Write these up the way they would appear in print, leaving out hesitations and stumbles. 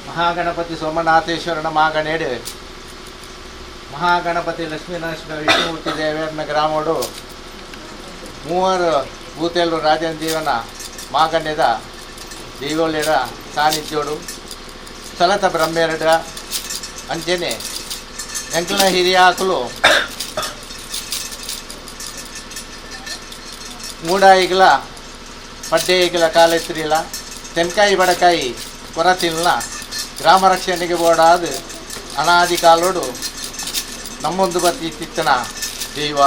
ಮಹಾಗಣಪತಿ ಸೋಮನಾಥೇಶ್ವರನ ಮಹಾಗಣೇಡು ಮಹಾಗಣಪತಿ ಲಕ್ಷ್ಮೀನರಸಿಂಹ ವಿಷ್ಣುಮೂರ್ತಿ ದೇವರನ ಗ್ರಾಮೋಡು ಮೂವರು ಭೂತೇಲು ರಾಜನ ಜೀವನ ಮಹಾಗಣ್ಯದ ದೈವೋಳ್ಳೆರ ಸಾನ್ನಿಧ್ಯೋಡು ಸ್ಥಳತ ಬ್ರಹ್ಮೆರಡ ಅಂಚನೆ ಎಂಕಲ್ನ ಹಿರಿಯ ಆಕಲು ಮೂಡಾಯಿಗಳ ಪಡ್ಡೆಯಿಗಳ ಕಾಲೆತ್ತಿರಿಲ ತೆನ್ಕಾಯಿ ಬಡಕಾಯಿ ಕೊರತಿಲ್ನ ಗ್ರಾಮ ರಕ್ಷಣೆಗೆ ಬೋಡಾದ ಅನಾದಿ ಕಾಲೋಡು ನಮ್ಮೊಂದು ಬತ್ತಿತ್ತಿತ್ತನ ದೈವ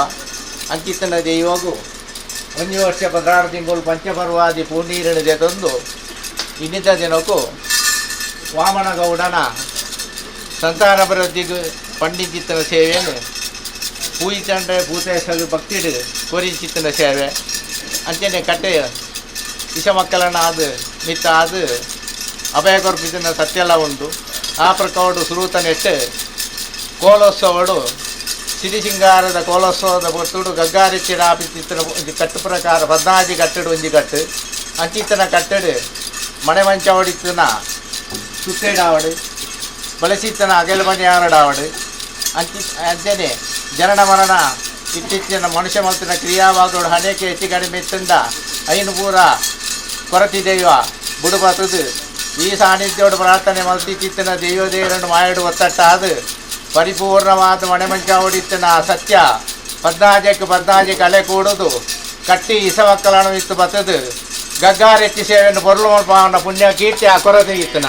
ಅಂಕಿತ್ತನ ದೈವಗೂ ಒಂದು ವರ್ಷ 16 ತಿಂಗಳು ಪಂಚಪರ್ವಾದಿ ಪೂರ್ಣೀರಣಿದೆ ತಂದು ಇನ್ನಿತ ದಿನಕ್ಕೂ ವಾಮನಗೌಡನ ಸಂತಾನ ಅಭಿವೃದ್ಧಿಗೆ ಪಂಡಿತಿತ್ತನ ಸೇವೆಯನ್ನು ಪೂಯಿತಂಡ ಭೂತೇಶ್ವರ ಭಕ್ತಿಡು ಕೋರಿಂಚಿತ್ತನ ಸೇವೆ ಅಂಚನೆ ಕಟ್ಟೆ ಇಶ ಮಕ್ಕಳನ್ನ ಅದು ಮಿತ್ತ ಅದು ಅಭಯ ಕೊರ್ಪಿಸಿನ ಸತ್ಯೆಲ್ಲ ಉಂಟು ಆ ಪ್ರಕಾರ ಸುರೂತ ನೆಟ್ಟು ಕೋಲೋತ್ಸವಡು ಸಿರಿಸಿಂಗಾರದ ಕೋಲೋತ್ಸವದ ಬೊತ್ತುಡು ಗಗ್ಗಾರಿಚ್ಚಿಡ ಆಪಿತ್ತಿನ ಒಂದು ಕಟ್ಟು ಪ್ರಕಾರ 14 ಕಟ್ಟಡು ಒಂಜಿ ಕಟ್ಟು ಅಂಚಿತ್ತನ ಕಟ್ಟಡು ಮನೆ ಮಂಚ ಹೊಡಿತನ ಸುತ್ತೇಡಾವಡು ಬಳಸಿತ್ತನ ಅಗೆಲ್ ಮನೆ ಆರಡಾವಡು ಅಂಚನೆ ಜನನ ಮರಣ ಇತ್ತೀಚಿನ ಮನುಷ್ಯ ಮಲ್ತಿನ ಕ್ರಿಯಾವಾದೋಡು ಹಣೆಗೆ ಹೆಚ್ಚು ಕಡಿಮೆ ಇತ್ತಂದ ಐನು ಪೂರ ಕೊರತಿ ದೈವ ಬುಡುಬತ್ತದು ಈ ಸಾನ್ನಿಧ್ಯೋಡು ಪ್ರಾರ್ಥನೆ ಮಲ್ತಿತ್ತಿನ ದೈವದೇವರನ್ನು ಮಾಯಡು ಒತ್ತಟ್ಟಾದ ಪರಿಪೂರ್ಣವಾದ ಮನೆ ಮಂಚ ಹೊಡಿತನ ಸತ್ಯ 14 ಕಲೆ ಕೂಡುದು ಕಟ್ಟಿ ಇಸವಕ್ಕಲನ್ನು ಇತ್ತು ಬತ್ತದು ಗಗ್ಗಾರೆಚ್ಚಿ ಸೇವೆಯನ್ನು ಬರಲು ಪಾವನ ಪುಣ್ಯ ಕೀರ್ತಿ ಆ ಕೊರತೆ ಇತ್ತನ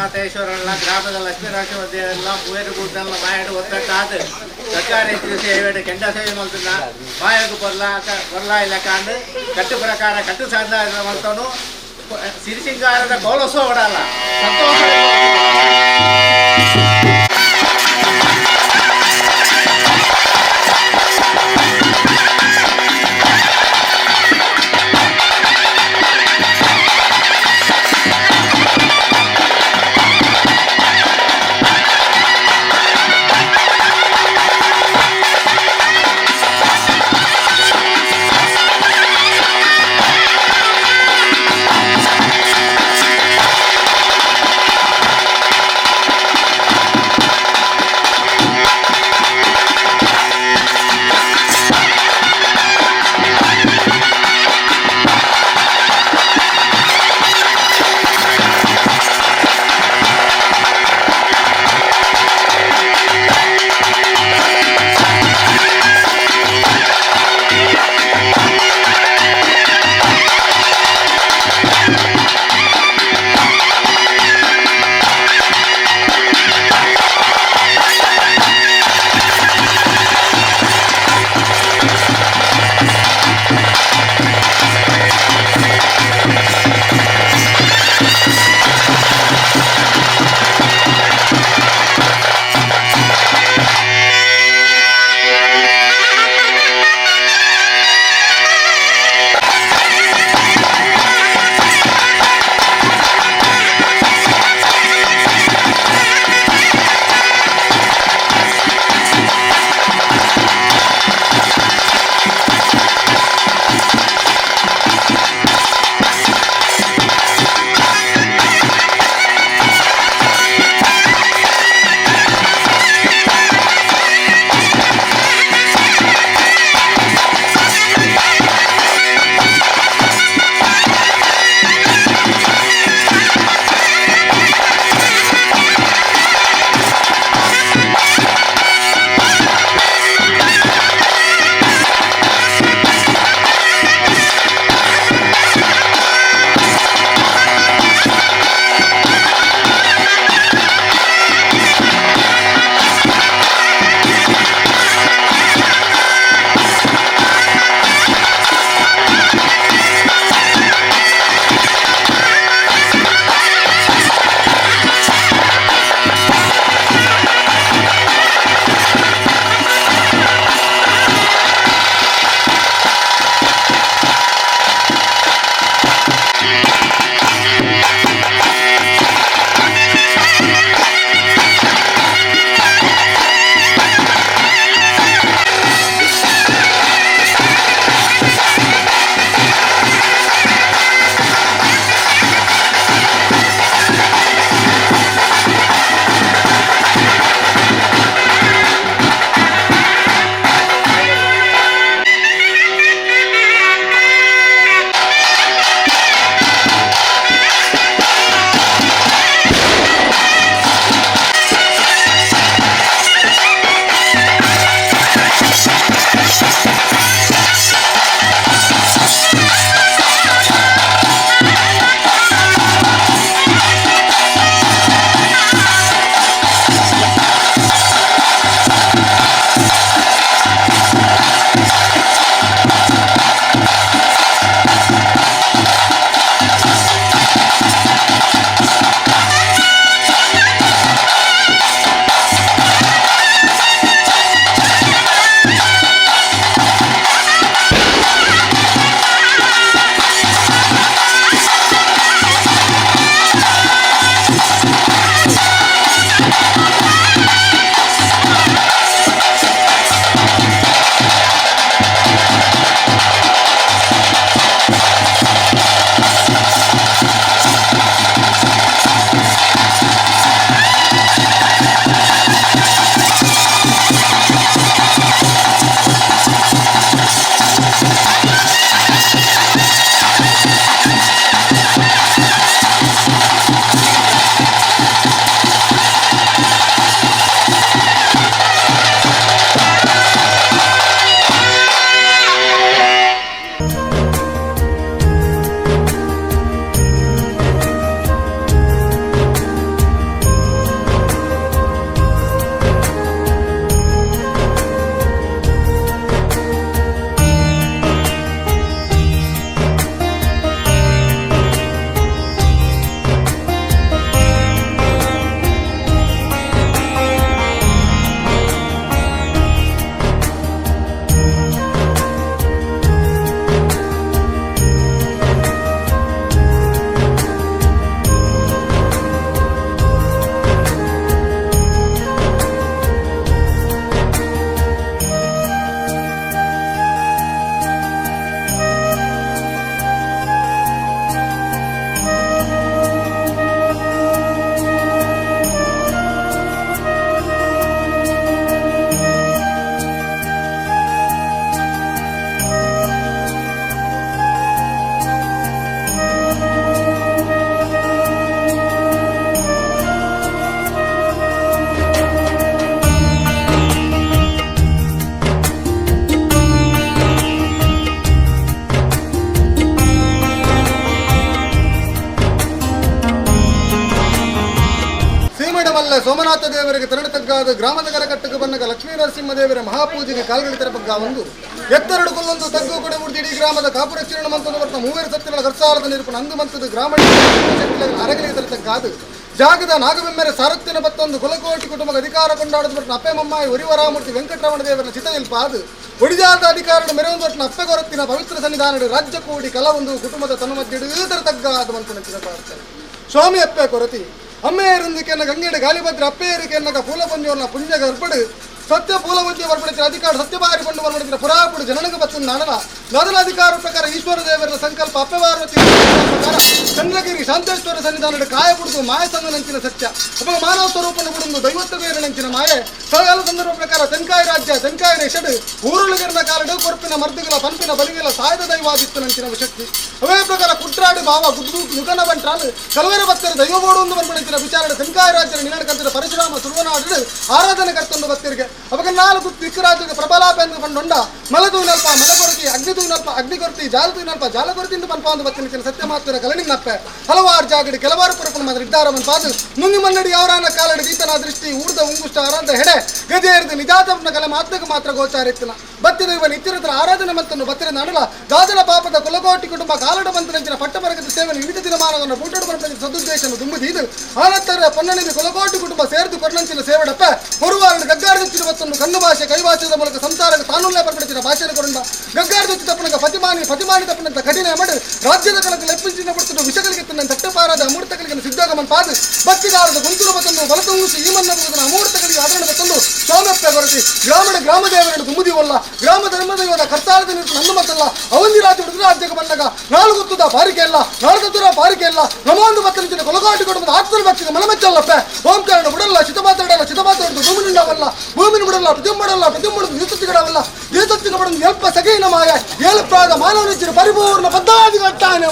ಸೋಮನಾಥೇಶ್ವರನ ಗ್ರಾಮದ ಲಕ್ಷ್ಮೀನರಸಿಂಹ ದೇವರೆಲ್ಲ ಮೂವರು ಕೂಟಲ್ಲ ಮಾಯಡು ಒತ್ತಟ್ಟಾದ ಸರ್ಕಾರಿ ಸೇವೆ ಕೆಂಡ ಸೇವೆ ಮಲ್ತನ ಮಾಯకు ಬರ್ಲಾ ಇಲ್ಲ ಕಾಂಡು ಕಟ್ಟು ಪ್ರಕಾರ ಕಟ್ಟು ಸಂದಾಯ ಮಲ್ತನು ಸಿರಿಸಿಂಗಾರದ ಕೋಲಸೋ ಓಡಲ್ಲ ಸಂತೋಷ ಸೋಮನಾಥ ದೇವರಿಗೆ ತೆರಳತಗ್ಗಾದ ಗ್ರಾಮದ ಕರಕಟ್ಟಕ್ಕೆ ಬನ್ನಗ ಲಕ್ಷ್ಮೀ ನರಸಿಂಹ ದೇವರ ಮಹಾಪೂಜೆಗೆ ಕಾಲ್ಗಳಿತರ ಬಗ್ಗ ಒಂದು ಎತ್ತೆರಡು ಕೊಲ್ಲೊಂದು ತಗ್ಗು ಕೊಡೆ ಮುಡ್ದಿ ಇಡೀ ಗ್ರಾಮದ ಕಾಪುರಕ್ಷೀಣ ಮಂತದ ವರ್ತ ಮೂವೇರು ಸತ್ತಿನ ಖರ್ಚಾಲದ ನಿರೂಪಣ ಅಂದು ಮಂತದ ಗ್ರಾಮ ಅರಗಲಿಗೆ ತರತಗ್ಗಾದು ಜಾಗದ ನಾಗಬೆಮ್ಮೆರೆ ಸಾರಥ್ಯನ ಬತ್ತೊಂದು ಕುಲಕೋಟಿ ಕುಟುಂಬ ಅಧಿಕಾರ ಕೊಂಡಾಡದ ಬಟ್ಟ ಅಪ್ಪೆ ಮಮ್ಮಾಯಿ ಒರಿವರಾಮೂರ್ತಿ ವೆಂಕಟರಮಣ ದೇವರ ಚಿತಯಿಲ್ಪಾದು ಒಡಿಜಾದ ಅಧಿಕಾರದ ಮೆರವೊಂದು ಒಟ್ಟಿನ ಅಪ್ಪೆ ಗೊರತ್ತಿನ ಪವಿತ್ರ ಸನ್ನಿಧಾನಡು ರಾಜ್ಯ ಕೂಡಿ ಕಲವೊಂದು ಕುಟುಂಬದ ತನುಮದ್ದಿಡುವುದರ ತಗ್ಗಾದ ಮಂತನ ಪ್ರಾರ್ಥನೆ ಸ್ವಾಮಿ ಅಪ್ಪೆ ಕೊರತಿ ಅಮ್ಮೆಯರೊಂದಿಗೆ ಗಂಗೆಡೆ ಗಾಲಿಭದ್ರ ಅಪ್ಪೆಯರಿಗೆ ಪೂಲ ಪಂಜೋರ್ನ ಪುಣ್ಯ ಗರ್ಪಡು ಸತ್ಯ ಪೂಲವಂತಿಯ ವರ್ಪಡಿಸಿದ ಅಧಿಕಾರ ಸತ್ಯಭಾರಿ ಕೊಂಡು ವರ್ಪಡಿಸಿದ ಪುರಾಪುಡು ಜನನಗ ಬತ್ತು ನಾಡಲ ಮೊದಲ ಅಧಿಕಾರ ಪ್ರಕಾರ ಈಶ್ವರ ದೇವರ ಸಂಕಲ್ಪ ಅಪ್ಪವಾರ್ವತಿ ಪ್ರಕಾರ ಚಂದ್ರಗಿರಿ ಶಾಂತೇಶ್ವರ ಸನ್ನಿಧಾನದ ಕಾಯ ಬಿಡುದು ಮಾಯ ಸಂಗನಂಚಿನ ಸತ್ಯ ಒಬ್ಬ ಮಾನವ ಸ್ವರೂಪನ ಬಿಡುದು ದೈವತ್ವ ಬೇರನಂಚಿನ ಮಾಯೆ ಸಕಾಲ ಸಂದರ್ಭ ಪ್ರಕಾರ ತೆಂಕಾಯಿ ರಾಜ್ಯ ತೆಂಕಾಯಿ ರೇಷಡ್ ಊರುಳಿಗಿರನ ಕಾರಡು ಕೊರಪಿನ ಮರ್ದಿಗಳ ಪಂಪಿನ ಬಲಿಗೆಲ ಸಾಯದ ದೈವಾದಿತ್ತನಂಚಿನ ಶಕ್ತಿ ಅವೇ ಪ್ರಕಾರ ಕುಟ್ರಾಡಿ ಭಾವ ಗುಡ್ಡು ನುಗನ ಬಂಟ್ರಾಲ್ ಕಲವೇರ ಭಕ್ತರ ದೈವಬೋಡು ಒಂದು ವರ್ಪಡಿಸಿದ ವಿಚಾರಣೆ ತೆಂಕಾಯಿ ರಾಜ್ಯದ ನಿನಕಂತಿದ ಪರಶುರಾಮ ಸುರ್ವನಾಡು ಆರಾಧನೆ ಕರ್ತೊಂದು ಭಕ್ತರಿಗೆ ಅವಾಗ ನಾಲ್ಕು ದಿಕ್ಕರಾಜ್ಯಕ್ಕೆ ಪ್ರಬಲಾಪೆಂದು ಕಂಡೊಂಡ ಮಲದು ನಲ್ಪ ಮಲಗೊರತಿ ಅಗ್ನಿದು ನಲ್ಪ ಅಗ್ನಿಗೊರತಿ ಜಾಲದು ನಲ್ಪ ಜಾಲಗೊರತಿಯಿಂದ ಪಂಪ ಒಂದು ಬತ್ತಿನ ಸತ್ಯ ಮಾತುರ ಕಲನಿನ್ನಪ್ಪೆ ಹಲವಾರು ಜಾಗಡಿ ಕೆಲವಾರು ಪುರಪನ ಮಾತ್ರ ಇದ್ದಾರವನ್ ಪಾದು ಮುಂಗಿ ಮನ್ನಡಿ ಅವರಾನ ಕಾಲಡಿ ಗೀತನ ದೃಷ್ಟಿ ಊರ್ದ ಉಂಗುಷ್ಟ ಆರಾಧ ಹೆಡೆ ಗದೆ ಎರಿದು ನಿಜಾತನ ಕಲೆ ಮಾತ್ಮಕ ಮಾತ್ರ ಗೋಚಾರಿತ್ತಿನ ಬತ್ತಿದ ಇವ ನಿತ್ಯರತ್ರ ಆರಾಧನೆ ಮಂತನ್ನು ಬತ್ತಿರ ನಡಲ ಗಾಜಲ ಪಾಪದ ಕುಲಕೋಟಿ ಕುಟುಂಬ ಕಾಲಡ ಮಂತ್ರನಂಚಿನ ಪಟ್ಟಬರಗದ ಸೇವನೆ ವಿವಿಧ ದಿನಮಾನವನ್ನು ಬೂಟಡು ಬರಪದ ಸದುದ್ದೇಶನ ದುಂಬುದೀದು ಆನತ್ತರ ಪೊನ್ನಣಿದು ಕುಲಕೋಟಿ ಕುಟುಂಬ ಸೇರಿದು ಕೊರ್ನಂಚಿನ ಸೇವಡಪ್ಪ ಹೊರುವಾರನ ಗಗ್ಗಾರದೊಚ್ಚಿನ ಬತ್ತನ್ನು ಕಣ್ಣು ಭಾಷೆ ಕೈಭಾಷೆಯ ಮೂಲಕ ಸಂಸಾರಕ್ಕೆ ತಾನುಲ್ಲೇ ಬರ್ಪಡಿಸಿದ ಭಾಷೆನ ಕೊರಂಡ ಗಗ್ಗಾರದೊಚ್ಚಿ ತಪ್ಪನಗ ಫತಿಮಾನಿ ತಪ್ಪನಂತ ಕಠಿಣ ಮಾಡಿ ರಾಜ್ಯದ ಕಳಕ ಲೆಪ್ಪಿಂಚಿನ ಬಿಡ್ತು ವಿಷಗಳಿಗೆ ತಿನ್ನ ತಟ್ಟಪಾರದ ಅಮೂರ್ತಗಳಿಗೆ ಸಿದ್ಧೋಗಮನ್ ಪಾದು ಭಕ್ತಿದಾರದ ಗುಂತುರು ಬತ್ತನ್ನು ಬಲತಂಗುಸಿ ಈ ಮನ್ನ ಅಮೂರ್ತಗಳಿಗೆ ಆದರಣ ಬತ್ತನ್ನು ಸೌಮ್ಯಪ್ಪ ಕೊರತಿ ಗ್ರಾಮ ದೇವರನ್ನು ತುಂಬುದಿವಲ್ಲ ಗ್ರಾಮ ಧರ್ಮದೈವದ ಕರ್ತಾಳದ ನಿಂತು ನನ್ನ ಮತ್ತಲ್ಲ ಅವಂದಿ ರಾಜ್ಯ ಹುಡುಗ ರಾಜ್ಯಕ್ಕೆ ಬಂದಾಗ ನಾಲ್ಕು ತುದ ಬಾರಿಕೆ ಇಲ್ಲ ನಾಲ್ಕು ತುರ ಬಾರಿಕೆ ಇಲ್ಲ ನಮೊಂದು ಬತ್ತಲಿಂಚಿನ ಕೊಲಗಾಟಿ ಕುಟುಂಬದ ಆತ್ಮರ ಭಕ್ತಿಗೆ ಮಲಮೆಚ್ಚಲ್ಲಪ್ಪ ಓಂಕಾರಣ ಬಿಡಲ್ಲ ಚಿತಮಾತಾಡಲ್ಲ ಭೂಮಿನಿಂದವಲ್ಲ ಭೂಮಿನ ಬಿಡಲ್ಲ ಪ್ರತಿಂಬಡಲ್ಲ ನಿಸತ್ತಿಗಿಡವಲ್ಲ ನಿಸತ್ತಿನ ಬಡಲು ಎಲ್ಪ ಸಗೈನ ಮಾಯ ಎಲ್ಪಾದ ಮಾನವನಿಚ್ಚಿನ ಪರಿಪೂರ್ಣ ಬದ್ಧಾದಿಗಟ್ಟಾನೆ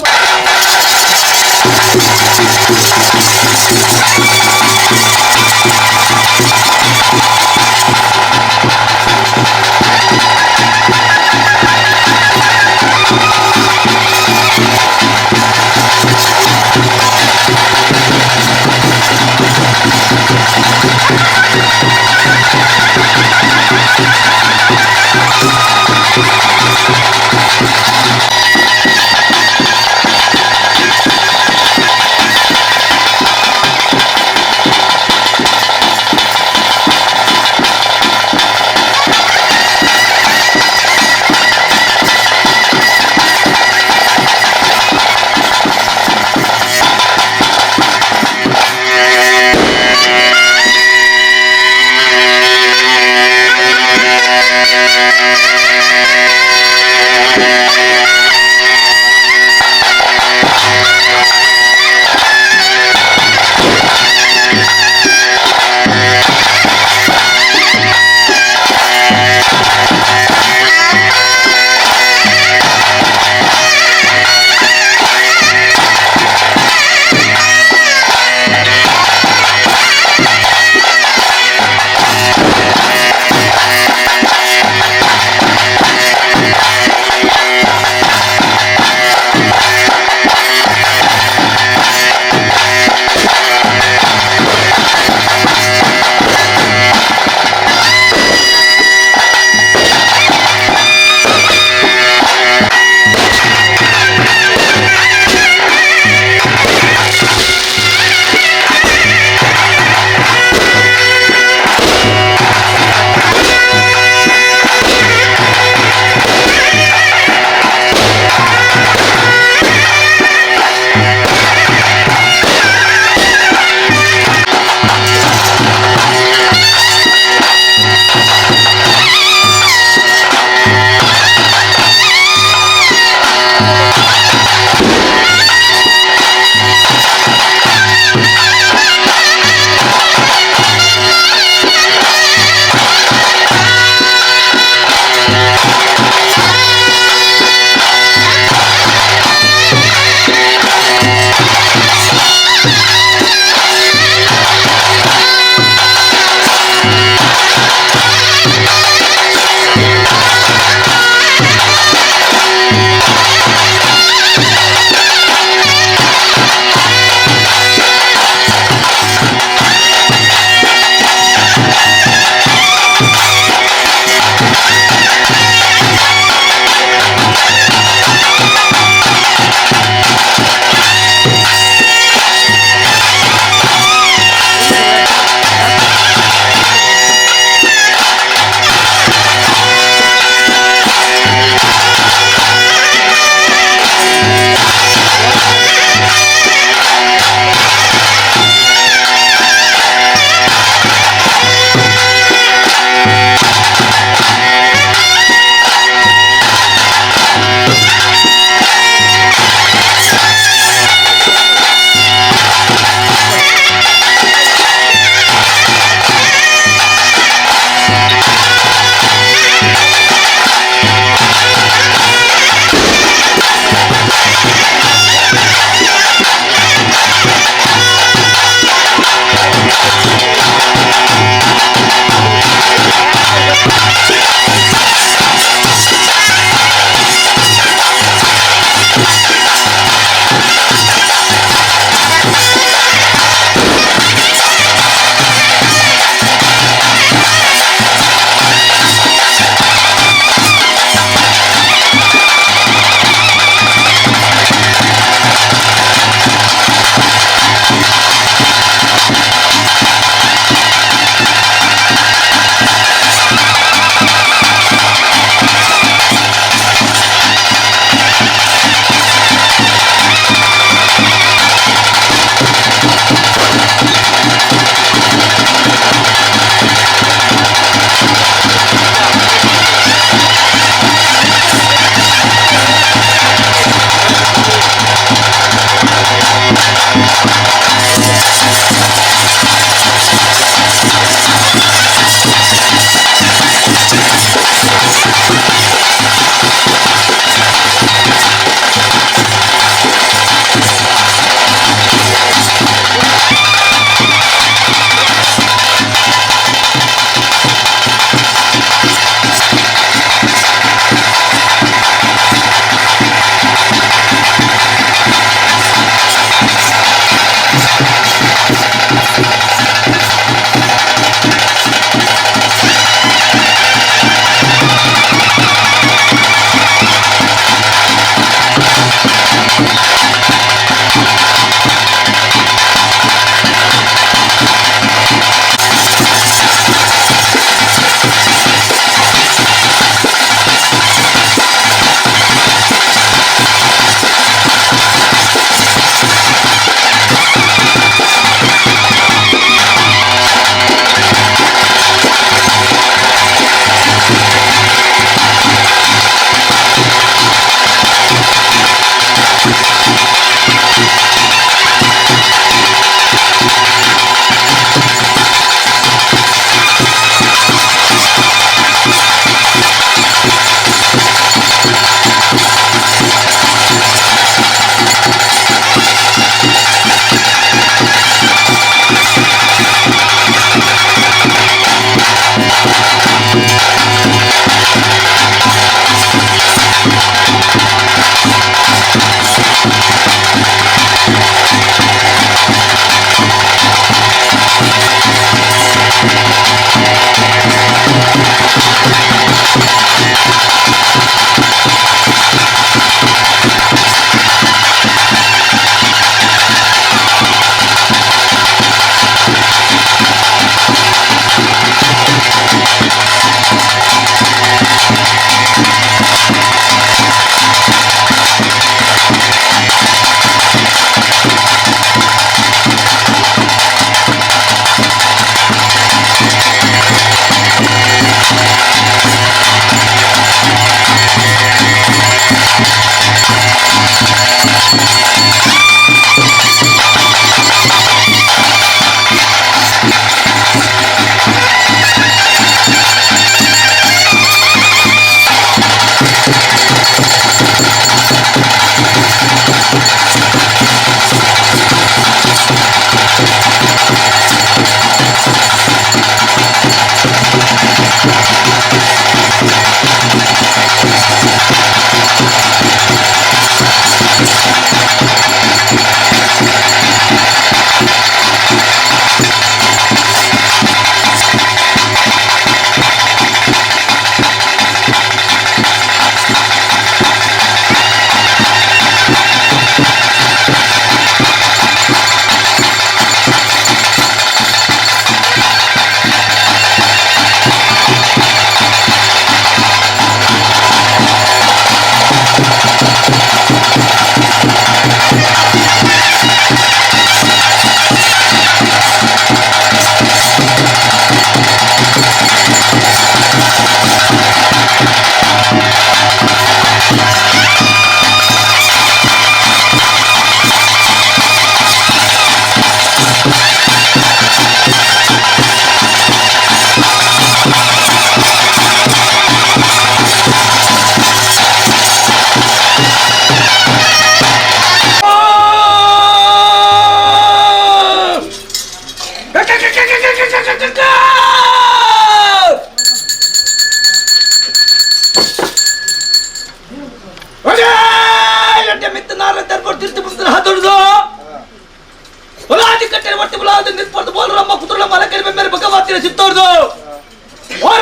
ಮಾತಿನ ಚಿತ್ತೋರ್ದು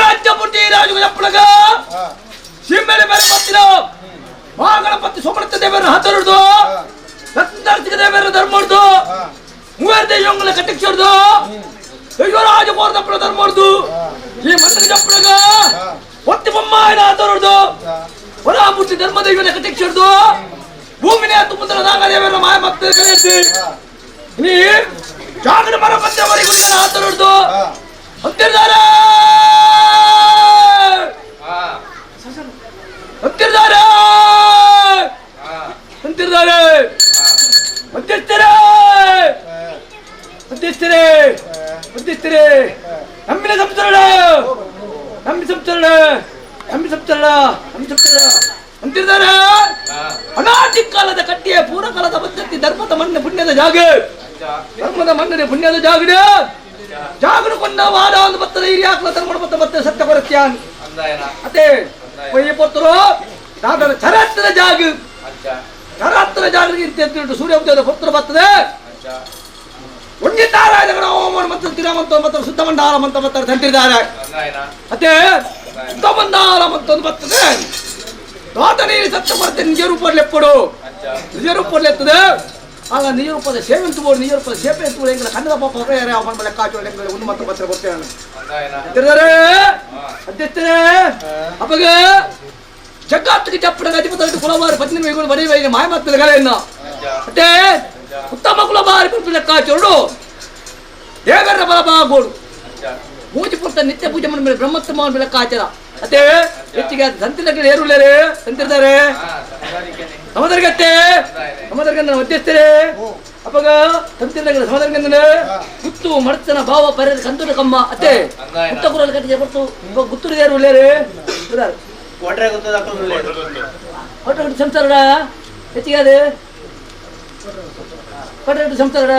ರಾಜ್ಯ ಪೂರ್ತಿ ರಾಜು ಎಪ್ಪಳಗ ಸಿಂಬೆಲೆ ಮೇಲೆ ಪತ್ತಿನ ಮಹಾಗಣಪತಿ ಸೋಮನಾಥ ದೇವರ ಹತ್ತರದು ರತ್ನಾರ್ತಿಕ ದೇವರ ಧರ್ಮರ್ದು ಮೂವರ್ ದೇವಂಗಳ ಕಟ್ಟಿಕ್ಷರ್ದು ರಾಜ ಕೋರದಪ್ಪಳ ಧರ್ಮರ್ದು ಈ ಮಂದಿರ ಜಪ್ಪಳಗ ಒತ್ತಿ ಬೊಮ್ಮಾಯಿನ ಹತ್ತರದು ಹೊರಾಮೂರ್ತಿ ಧರ್ಮ ದೈವನ ಕಟ್ಟಿಕ್ಷರ್ದು ಭೂಮಿನೇ ತುಂಬುದರ ನಾಗದೇವರ ಮಾಯ ಭಕ್ತರ ಕರೆಯಿಸಿ ನೀ ಜಾಗರ ಮರ ಮಧ್ಯವರೆಗೂ ಹತ್ತರದು ಅಂತಿರ್ತಾರೆ ಅಂತಿರ್ತಾರೆ ಅಂತಿರ್ತಾರೆ ಮಧ್ಯಸ್ಥರೇ ಮಧ್ಯಸ್ಥರೇ ಮಧ್ಯಸ್ಥರೇ ನಮ್ಮಿನ ಸಂಸರಣ ನಮ್ಮಿ ಸಂಸರಣ ನಮ್ಮಿ ಸಂಸರಣ ನಮ್ಮಿ ಸಂಸರಣ ಅಂತಿರ್ತಾರೆ ಅನಾದಿ ಕಾಲದ ಕಟ್ಟಿಯ ಪೂರ್ವಕಾಲದ ಪದ್ಧತಿ ಧರ್ಮದ ಮಣ್ಣ ಪುಣ್ಯದ ಜಾಗ ಧರ್ಮದ ಮಣ್ಣನೆ ಪುಣ್ಯದ ಜಾಗಡೆ ಜಾಗರು ಕೊಂಡ ವಾದ ಒಂದು ಬತ್ತದ ಹಿರಿಯ ಹಾಕಲ ಧರ್ಮ ಮತ್ತೆ ಸತ್ಯ ಕೊರತ್ಯಾನ್ ಅದೇ ಪೊಯ್ಯ ಪೊತ್ತರು ನಾಗರ ಚರಾತ್ತರ ಜಾಗ ಚರಾತ್ತರ ಜಾಗರಿಗೆ ಇಂತ ಸೂರ್ಯ ಉದಯದ ಪೊತ್ತರು ಬರ್ತದೆ ಒಂದೇ ತಾರಾಯಣಗಳ ಹೋಮ ಮತ್ತು ತಿರಮಂತ ಮತ್ತು ಶುದ್ಧ ಮಂಡಾಲ ಮಂತ ಬರ್ತಾರೆ ತಂತಿದ್ದಾರೆ ಮತ್ತೆ ಶುದ್ಧ ಮಂಡಾಲ ಮಂತ ಬರ್ತದೆ ತೋಟ ನೀರು ಸತ್ಯ ಬರುತ್ತೆ ನಿಜ ರೂಪದಲ್ಲಿ ಎಪ್ಪಡು ನಿಜ ರೂಪದಲ್ಲಿ ಎತ್ತದೆ ಆಗ ನಿಜ ರೂಪದ ಸೇವೆ ಅಂತಬೋದು ನಿಜ ರೂಪದ ಸೇವೆ ಅಂತಬೋದು ಹೆಂಗಿಲ್ಲ ಕನ್ನಡ ಪಾಪ ಯಾರೇ ಅವನ ಲೆಕ್ಕಾಚೋಳ ಹೆಂಗಿಲ್ಲ ಒಂದು ಮಾತ್ರ ಪತ್ರ ಕೊಡ್ತೇನೆ ಅಧ್ಯಕ್ಷರೇ ಅವಾಗ ಜಗತ್ತಿಗೆ ಚಪ್ಪಡ ಅಧಿಪತಿ ಕುಲವಾರಿ ಪತ್ನಿ ವೈಗಳು ಬರೀ ವೈಗೆ ಮಾಯ ಮಾಡ್ತಿದ್ದ ಕಲೆಯನ್ನು ಮತ್ತೆ ಉತ್ತಮ ಕುಲವಾರಿ ಪುರುಷ ಲೆಕ್ಕಾಚೋಡು ದೇವರ ಬಲಭಾಗೋಡು ಮೂಜಿ ಪುಟ್ಟ ನಿತ್ಯ ಪೂಜೆ ಮಾಡಿದ ಬ್ರಹ್ಮೋತ್ತಮ ಲೆಕ್ಕಾಚಾರ ಮತ್ತೆ ಹೆಚ್ಚಿಗೆ ಸಂತಿಲಕ್ಕೆ ಏರುಳ್ಳೇರೆ ಸಂತಿರ್ತಾರೆ ಸಮದರ್ಗತ್ತೆ ಸಮದರ್ಗಂದನ ಮಧ್ಯಸ್ಥರೇ ಅಪ್ಪಗ ಸಂತಿಲಕ್ಕೆ ಸಮದರ್ಗಂದನ ಗುತ್ತು ಮಡತನ ಭಾವ ಪರ್ಯದ ಕಂತುನ ಕಮ್ಮ ಅತ್ತೆ ಗುತ್ತ ಕುರಲ್ ಕಟ್ಟಿಗೆ ಬರ್ತು ಗುತ್ತುರು ಏರುಳ್ಳೇರೆ ಕೋಟ್ರೆ ಗುತ್ತದ ಕೋಟೆ ಗುಟ್ಟು ಸಂಸಾರ ಹೆಚ್ಚಿಗೆ ಅದು ಕೋಟೆ ಗುಟ್ಟು ಸಂಸಾರ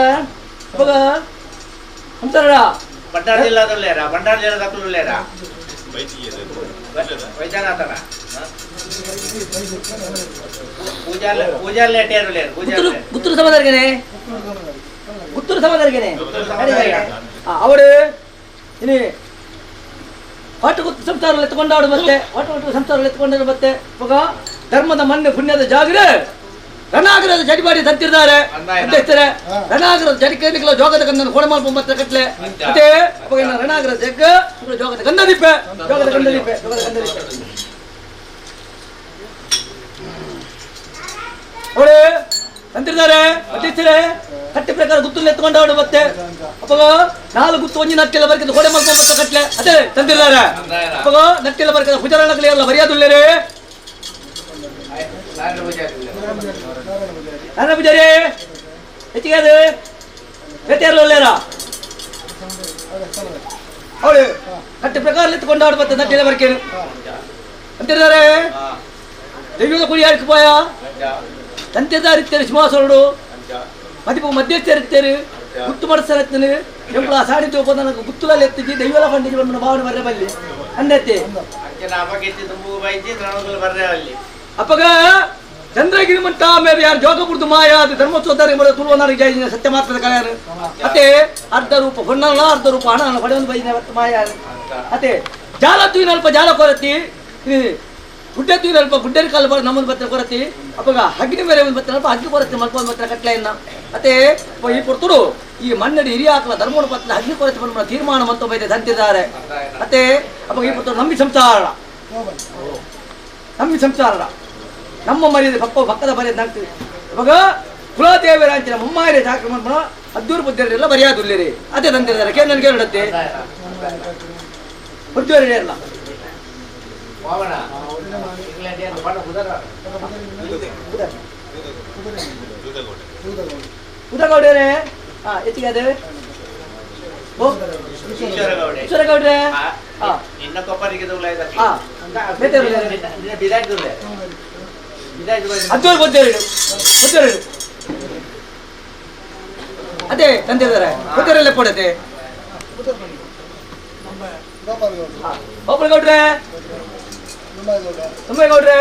ಅಪ್ಪಗ ಸಂಸಾರ ಬಂಡಾರ ಜಿಲ್ಲಾದಲ್ಲೇರ ಬಂಡಾರ ಜಿಲ್ಲಾದಲ್ಲೇರ ವೈದ್ಯನಾಥನ ಪೂಜಾಲೆ ಟೇರುಲೇರು ಗುತ್ತೂರು ಸಮದರ್ಗನೆ ಗುತ್ತೂರು ಸಮದರ್ಗನೆ ಅವಳು ಇನಿ ಹೊಟ್ಟು ಗುತ್ತು ಸಂಸಾರ ಎತ್ಕೊಂಡಾಡು ಮತ್ತೆ ಹೊಟ್ಟು ಸಂಸಾರ ಎತ್ಕೊಂಡಾಡು ಮತ್ತೆ ಮಗ ಧರ್ಮದ ಮಣ್ಣು ಪುಣ್ಯದ ಜಾಗರೆ ರಣಾಗರದ ಜಡಿಬಾಡಿ ತಂತಿರ್ತಾರೆ ಅಧ್ಯಕ್ಷರೇ ರಣಾಗರದ ಜಡಿಕೆಲ್ಲ ಜೋಗದ ಗಂಧನ ಕೊಡೆ ಮಾಡ್ಕೊಂಬತ್ತ ಕಟ್ಲೆ ಮತ್ತೆ ರಣಾಗರದ ಜಗ್ಗ ಜೋಗದ ಗಂಧದಿಪ್ಪೆ ಜೋಗದ ಗಂಧದಿಪ್ಪೆ ಜೋಗದ ಗಂಧದಿಪ್ಪೆ ಅವಳು ತಂತಿರ್ತಾರೆ ಅಧ್ಯಕ್ಷರೇ ಕಟ್ಟೆ ಪ್ರಕಾರ ಗುತ್ತಲ್ಲಿ ಎತ್ಕೊಂಡವಳು ಮತ್ತೆ ಅಪ್ಪಗ ನಾಲ್ಕು ಗುತ್ತು ಒಂಜಿ ನಟ್ಟೆಲ್ಲ ಬರ್ಕಿದ ಕೊಡೆ ಮಾಡ್ಕೊಂಬತ್ತ ಕಟ್ಲೆ ಅದೇ ತಂತಿರ್ತಾರೆ ಅಪ್ಪಗ ನಟ್ಟೆಲ್ಲ ಬರ್ಕಿದ ಹುಜಾರಣಗಳು ಎಲ್ಲ ಬರೆಯೋದಿಲ್ಲರೇ ನಾನು ಪೂಜಾರಿ ಹೆಚ್ಚಿಗೆ ಅದು ಬೇಟೆಯಲ್ಲ ಅವಳು ಕಟ್ಟೆ ಪ್ರಕಾರ ಎತ್ಕೊಂಡಾಡು ಮತ್ತೆ ನಟ್ಟೆಲ್ಲ ಬರ್ಕೇನು ಅಂತಿರ್ತಾರೆ ದೈವದ ಕುಡಿ ಆಡ್ಕೆ ಪೋಯ ತಂತಿದ್ದಾರೆ ಇರ್ತಾರೆ ಸಿಂಹಾಸೋಡು ಮಧ್ಯಸ್ಥರು ಇರ್ತಾರೆ ಗುತ್ತು ಮಾಡಿಸ್ತಾರೆ ಎಂಬಳ ಸಾಡಿ ತಗೊಂಡು ನನಗೆ ಗುತ್ತುಲಲ್ಲಿ ಎತ್ತಿದ್ದಿ ದೈವಲ ಬಂದಿದ್ದು ನನ್ನ ಭಾವನೆ ಬರ್ರೆ ಬಲ್ಲಿ ಅನ್ನತ್ತೆ ಅಪ್ಪಗ ಚಂದ್ರಗಿರಿ ಮಟ್ಟ ಮೇಲೆ ಯಾರು ಜೋಗ ಬಿಡ್ದು ಮಾಯ ಅದು ಧರ್ಮೋತ್ಸವ ತುಳುವನಾರಿಗೆ ಸತ್ಯ ಮಾತ್ರದ ಕಳೆಯರು ಅತ್ತೆ ಅರ್ಧ ರೂಪ ಹೊನ್ನಲ್ಲ ಅರ್ಧ ರೂಪ ಹಣ ಪಡೆಯೊಂದು ಬೈದ ಮಾಯ ಅತ್ತೆ ಜಾಲ ತೂಯಿನಲ್ಪ ಜಾಲ ಕೊರತಿ ಗುಡ್ಡೆ ತೂಯಿನಲ್ಪ ಗುಡ್ಡೆರಿ ಕಾಲು ಬರ ನಮ್ಮನ್ನು ಬತ್ತ ಕೊರತಿ ಅಪ್ಪಗ ಅಗ್ನಿ ಮೇಲೆ ಒಂದು ಬತ್ತನಲ್ಪ ಅಗ್ನಿ ಕೊರತಿ ಮಲ್ಕೊಂಡು ಬತ್ತ ಕಟ್ಲೆಯನ್ನ ಅತ್ತೆ ಈ ಪುರ್ತರು ಈ ಮಣ್ಣಡಿ ಹಿರಿಯ ಹಾಕಲ ಧರ್ಮೋಣ ಪತ್ರ ಅಗ್ನಿ ಕೊರತೆ ಬಂದ ತೀರ್ಮಾನ ಮಂತ ಬೈದೆ ತಂತಿದ್ದಾರೆ ಅತ್ತೆ ಅಪ್ಪಗ ಈ ಪುರ್ತರು ನಂಬಿ ಸಂಸಾರ ನಮ್ಮಿ ಸಂಸಾರ ನಮ್ಮ ಮರ್ಯಾದೆ ಪಕ್ಕದ ಮರ್ಯಾದೆ ನಾಗ್ತದೆ ಇವಾಗ ಕುಲದೇವರಾಂಚಿನ ಮುಮ್ಮಾರಿ ಸಾಕ್ರಮ ಅದ್ದೂರು ಬುದ್ಧಿಯರೆಲ್ಲ ಬರೆಯಾದುಲ್ಲಿರಿ ಅದೇ ತಂದಿದ್ದಾರೆ ನನಗೆ ಹೇಳುತ್ತೆ ಬುದ್ಧಿಯವರೇ ಅಲ್ಲ ಉದಗೌಡ್ರೆ ಹೆಚ್ಚಿಗೆ ಅದು ಈಶ್ವರಗೌಡ್ರೆ ಅದೇ ತಂದಿದ್ದಾರೆ ಗೊತ್ತಿರಲ್ಲ ಕೊಡತೆ ಒಬ್ಬರಗೌಡ್ರೆ ತುಂಬಗೌಡ್ರೆ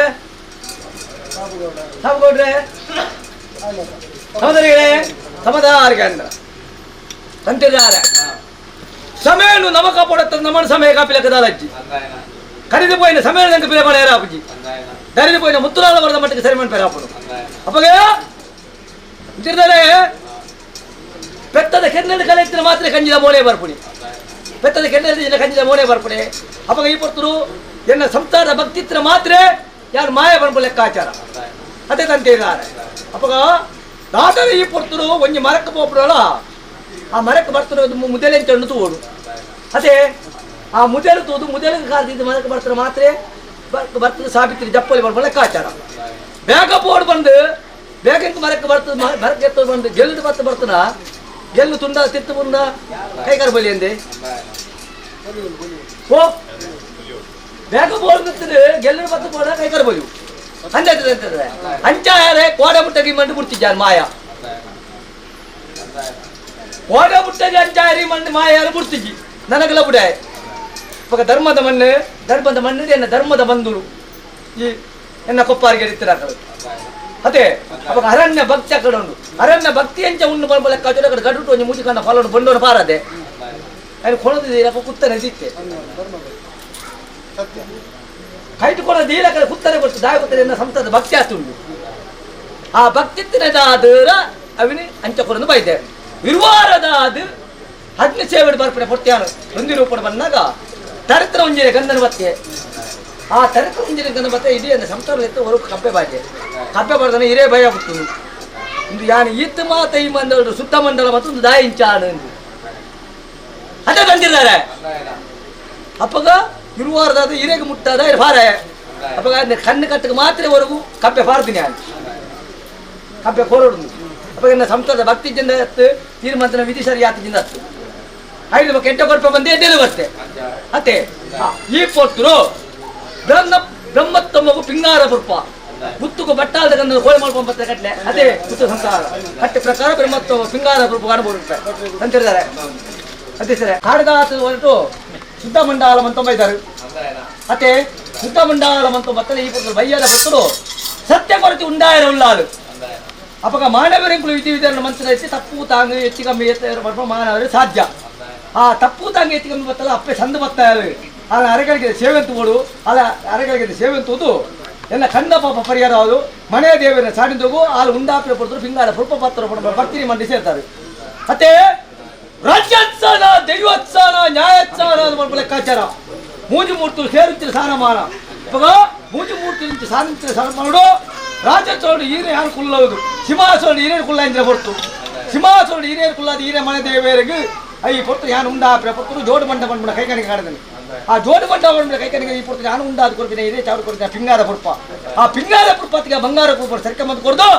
ಸಾಬುಗೌಡ್ರೆ ಸಮದರಿಗೆ ಸಮದಾರಿಗೆ ಅಂದ ತಂತಿದ್ದಾರೆ ಸಮಯನು ನಮಕ ಪಡತ್ತ ನಮ್ಮನ ಸಮಯ ಕಾಪಿಲ ಕದಾಲಜ್ಜಿ ಕರಿದು ಪೋಯಿನ ಸಮಯ ನಂಗೆ ಪಿಲೆ ಪಡೆ ರಾಪಜಿ ಕರಿದು ಪೋಯಿನ ಮುತ್ತುಲಾಲ ಬರದ ಮಟ್ಟಿಗೆ ಸರಿ ಮಾಡಿ ಪೆರಾಪನು ಅಪ್ಪಗೆ ಇದ್ದಿರ್ತಾರೆ ಪೆತ್ತದ ಕೆನ್ನೆದ ಕಲೆತ್ತಿನ ಮಾತ್ರ ಕಂಜಿದ ಮೋಳೆ ಬರ್ಪುಡಿ ಪೆತ್ತದ ಕೆನ್ನೆದ ಕಂಜಿದ ಮೋಳೆ ಬರ್ಪುಡಿ ಅಪ್ಪಗ ಈ ಪೊರ್ತರು ಎನ್ನ ಸಂಸಾರದ ಭಕ್ತಿತ್ರ ಮಾತ್ರ ಯಾರು ಮಾಯ ಬಂಪು ಲೆಕ್ಕಾಚಾರ ಅದೇ ತಂತೆ ಇದ್ದಾರೆ ಅಪ್ಪಗ ದಾಟದ ಈ ಪೊರ್ತರು ಒಂಜಿ ಮರಕ್ಕೆ ಪೋಪಡಲ್ಲ ಆ ಮರಕ್ಕೆ ಬರ್ತಾರೆ ಮುದೆಲೆ ಅಂತ ತೋಡು ಅದೇ ಆ ಮುದೆಲು ತೋದು ಮುದೆಲಿಗೆ ಕಾಲದಿಂದ ಮರಕ್ಕೆ ಬರ್ತಾರೆ ಮಾತ್ರ ಬರ್ತದೆ ಸಾವಿತ್ರಿ ಜಪ್ಪಲಿ ಬಂಪು ಲೆಕ್ಕಾಚಾರ ಬೇಗ ಪೋಡು ಬಂದು ಬೇಗ ಮರಕ್ಕೆ ಬರ್ತದೆ ಮರಕ್ಕೆ ಎತ್ತ ಬಂದು ಗೆಲ್ಲು ಬತ್ತ ಬರ್ತದ ಗೆಲ್ಲು ತುಂಡ ತಿತ್ತು ಮುಂದ ಕೈಗಾರ ಬಲಿ ಅಂದೆ ಓ ಬೇಗ ಬೋಲ್ ಬಿಡ್ತದೆ ಗೆಲ್ಲರ ಬತ್ತ ಬೋಡ ಕೈಗಾರ ಬಲಿ ಅಂದೆ ಅಂಚಾರೆ ಕೋಡೆ ಮುಟ್ಟಗಿ ಮಂಡು ಬಿಡ್ತಿದ್ದ ಮಾಯ ಕೋಡೆ ಮುಟ್ಟಗಿ ಅಂಚಾರಿ ಮಂಡು ಮಾಯ ಬಿಡ್ತಿದ್ದಿ ನನಗೆಲ್ಲ ಬಿಡ ಇವಾಗ ಧರ್ಮದ ಮಣ್ಣು ಎನ್ನ ಧರ್ಮದ ಬಂಧುರು ಈ ಎನ್ನ ಕೊಪ್ಪಾರಿಗೆ ಇರ್ತಿರಾಕಳು ಅದೇ ಅವಾಗ ಅರಣ್ಯ ಭಕ್ತಿ ಆ ಕಡೆ ಉಂಟು ಅರಣ್ಯ ಭಕ್ತಿ ಅಂಚ ಉಂಡು ಬಂಬ ಲೆಕ್ಕ ಕಡೆ ಗಡ್ಡು ಒಂಜಿ ಮುಜಿಕನ್ನ ಫಲವನ್ನು ಬಂಡೋರು ಪಾರದೆ ಅಲ್ಲಿ ಕೊಳದಿದ್ದೀರ ಕುತ್ತನೆ ದಿತ್ತೆ ಕೈಟು ಕೊಡೋದಿಲ್ಲ ಕಡೆ ಕುತ್ತನೆ ಕೊಡ್ತು ದಾಯ ಕೊತ್ತನೆ ಎನ್ನ ಸಂಸ್ಥದ ಭಕ್ತಿ ಆತುಂಡು ಆ ಭಕ್ತಿತ್ತಿನದಾದರ ಅವಿನಿ ಅಂಚ ಕೊಡನ್ನು ಬೈದೆ ವಿರುವಾರದಾದ ಅಗ್ನಿ ಸೇವೆ ಬರ್ಪಡೆ ಪೊಟ್ಟ್ಯಾನು ಒಂದು ರೂಪಣ ಬಂದಾಗ ತರಿತ್ರ ಒಂಜಿನ ಗಂಧನ ಬತ್ತೆ ಆ ತರಿತ್ರ ಒಂಜಿನ ಗಂಧನ ಬತ್ತೆ ಇಡೀ ಅಂದ್ರೆ ಸಂಸಾರ ಎತ್ತು ಹೊರಗೆ ಕಬ್ಬೆ ಬಾಜೆ ಕಬ್ಬೆ ಬರ್ದಾನೆ ಹಿರೇ ಭಯ ಬಿಟ್ಟು ಇಂದು ಯಾನು ಈತ್ ಮಾತ ಈ ಮಂಡಲ ಸುತ್ತ ಮಂಡಲ ಮತ್ತು ಒಂದು ದಾಯಿ ಇಂಚಾನು ಅದೇ ಬಂದಿದ್ದಾರೆ ಅಪ್ಪಗ ಇರುವಾರದಾದ ಹಿರೇಗೆ ಮುಟ್ಟಾದ ಭಾರ ಅಪ್ಪಗ ಕಣ್ಣು ಕಟ್ಟಿಗೆ ಮಾತ್ರ ಹೊರಗು ಕಬ್ಬೆ ಪಾರ್ತೀನಿ ಅಂತ ಕಬ್ಬೆ ಕೋರೋಡು ಅಪ್ಪಗ ಇನ್ನ ಸಂಸಾರದ ಭಕ್ತಿ ಜಿಂದ ಹತ್ತು ತೀರ್ಮಾನ ವಿಧಿ ಸರಿ ಆತದಿಂದ ಹತ್ತು ಐದು ಕೆಟ್ಟ ಕೊರಪ ಬಂದೇ ಎದ್ದೇಳು ಬರ್ತೆ ಅತ್ತೆ ಈ ಪೊತ್ತರು ಬ್ರಹ್ಮತ್ತಮ್ಮಗು ಪಿಂಗಾರ ಪುರ್ಪ ಗುತ್ತುಕು ಬಟ್ಟಾದ ಗಂಧ ಕೋಳಿ ಮಾಡ್ಕೊಂಡು ಬರ್ತಾರೆ ಕಟ್ಲೆ ಅದೇ ಗುತ್ತು ಸಂಸಾರ ಕಟ್ಟೆ ಪ್ರಕಾರ ಬ್ರಹ್ಮತ್ವ ಪಿಂಗಾರ ಪುರ್ಪ ಕಾಣಬಹುದು ಅಂತಿರ್ತಾರೆ ಅದೇ ಸರಿ ಕಾಡಗಾತ ಹೊರಟು ಶುದ್ಧ ಮಂಡಾಲ ಅಂತ ಬೈತಾರೆ ಅತ್ತೆ ಶುದ್ಧ ಮಂಡಾಲ ಅಂತ ಬರ್ತಾರೆ ಈ ಪುತ್ರ ಬಯ್ಯದ ಪುತ್ತರು ಸತ್ಯ ಕೊರತೆ ಉಂಡಾಯಿರ ಉಳ್ಳಾಳು ಅಪ್ಪಗ ಮಾನವರೆಂಗಳು ವಿಧಿವಿಧಾನ ಮಂತ್ರ ಎತ್ತಿ ತಪ್ಪು ತಾಂಗ ಹೆಚ್ಚು ಕಮ್ಮಿ ಎತ್ತ ಮಾನವರು ಸಾಧ್ಯ ಆ ತಪ್ಪು ತಾಂಗ ಹೆಚ್ಚು ಕಮ್ಮಿ ಬರ್ತಲ್ಲ ಅಪ್ಪೆ ಚಂದ ಬರ್ತಾರೆ ಅಲ್ಲ ಅರೆಗಳಿಗೆ ಸೇವೆಂತುಗಳು ಅಲ್ಲ ಅರೆಗಳಿಗೆ ಸೇವೆಂತುವುದು ಎಲ್ಲ ಕಂದ ಪಾಪ ಪರಿಹಾರ ಅದು ಮನೆಯ ದೇವರ ಸಾಡಿದೋಗು ಅಲ್ಲಿ ಉಂಡಾಪೆ ಪಡ್ತಾರೆ ಪಿಂಗಾರ ಪುಲ್ಪ ಪತ್ರ ಭಕ್ತಿ ಮಂದಿ ಸೇರ್ತಾರೆ ಮತ್ತೆ ರಾಜ್ಯೋತ್ಸವ ದೈವೋತ್ಸವ ನ್ಯಾಯೋತ್ಸವ ಲೆಕ್ಕಾಚಾರ ಮೂಜು ಮೂರ್ತಿ ಸೇರುತ್ತಿರ ಸಾನಮಾನ ಇವಾಗ ಮೂಜು ಮೂರ್ತಿ ಸಾನಿತ್ಯ ಸಾನ ಮಾಡು ರಾಜ್ಯೋತ್ಸವ ಈರೇ ಯಾರು ಕುಲ್ಲವುದು ಸಿಂಹಾಸನ ಈರೇನು ಕುಲ್ಲ ಅಂದ್ರೆ ಹೊರತು ಸಿಂಹಾಸನ ಈರೇನು ಕುಲ್ಲಾದ ಈರೇ ಮನೆ ದೇವರಿಗೆ ಈ ಪೊತ್ತು ಯಾನು ಉಂಡಾಪೆ ಪೊತ್ತು ಜೋಡು ಮಂಡ ಬಂದ್ಬಿಡ ಕೈಕಣಿಗೆ ಕಾಡದಲ್ಲಿ ಆ ಜೋಡು ಮಂಡ ಬಂದ್ಬಿಡ ಕೈಕಣಿಗೆ ಈ ಪೊತ್ತು ನಾನು ಉಂಡಾದ ಕೊಡ್ತೀನಿ ಇದೇ ಚಾವರು ಕೊಡ್ತೀನಿ ಪಿಂಗಾರ ಪುರ್ಪ ಆ ಪಿಂಗಾರ ಪುರ್ಪತ್ತಿಗೆ ಬಂಗಾರ ಪುರ್ಪ ಸರ್ಕ ಮಂತ್ ಕೊಡ್ದು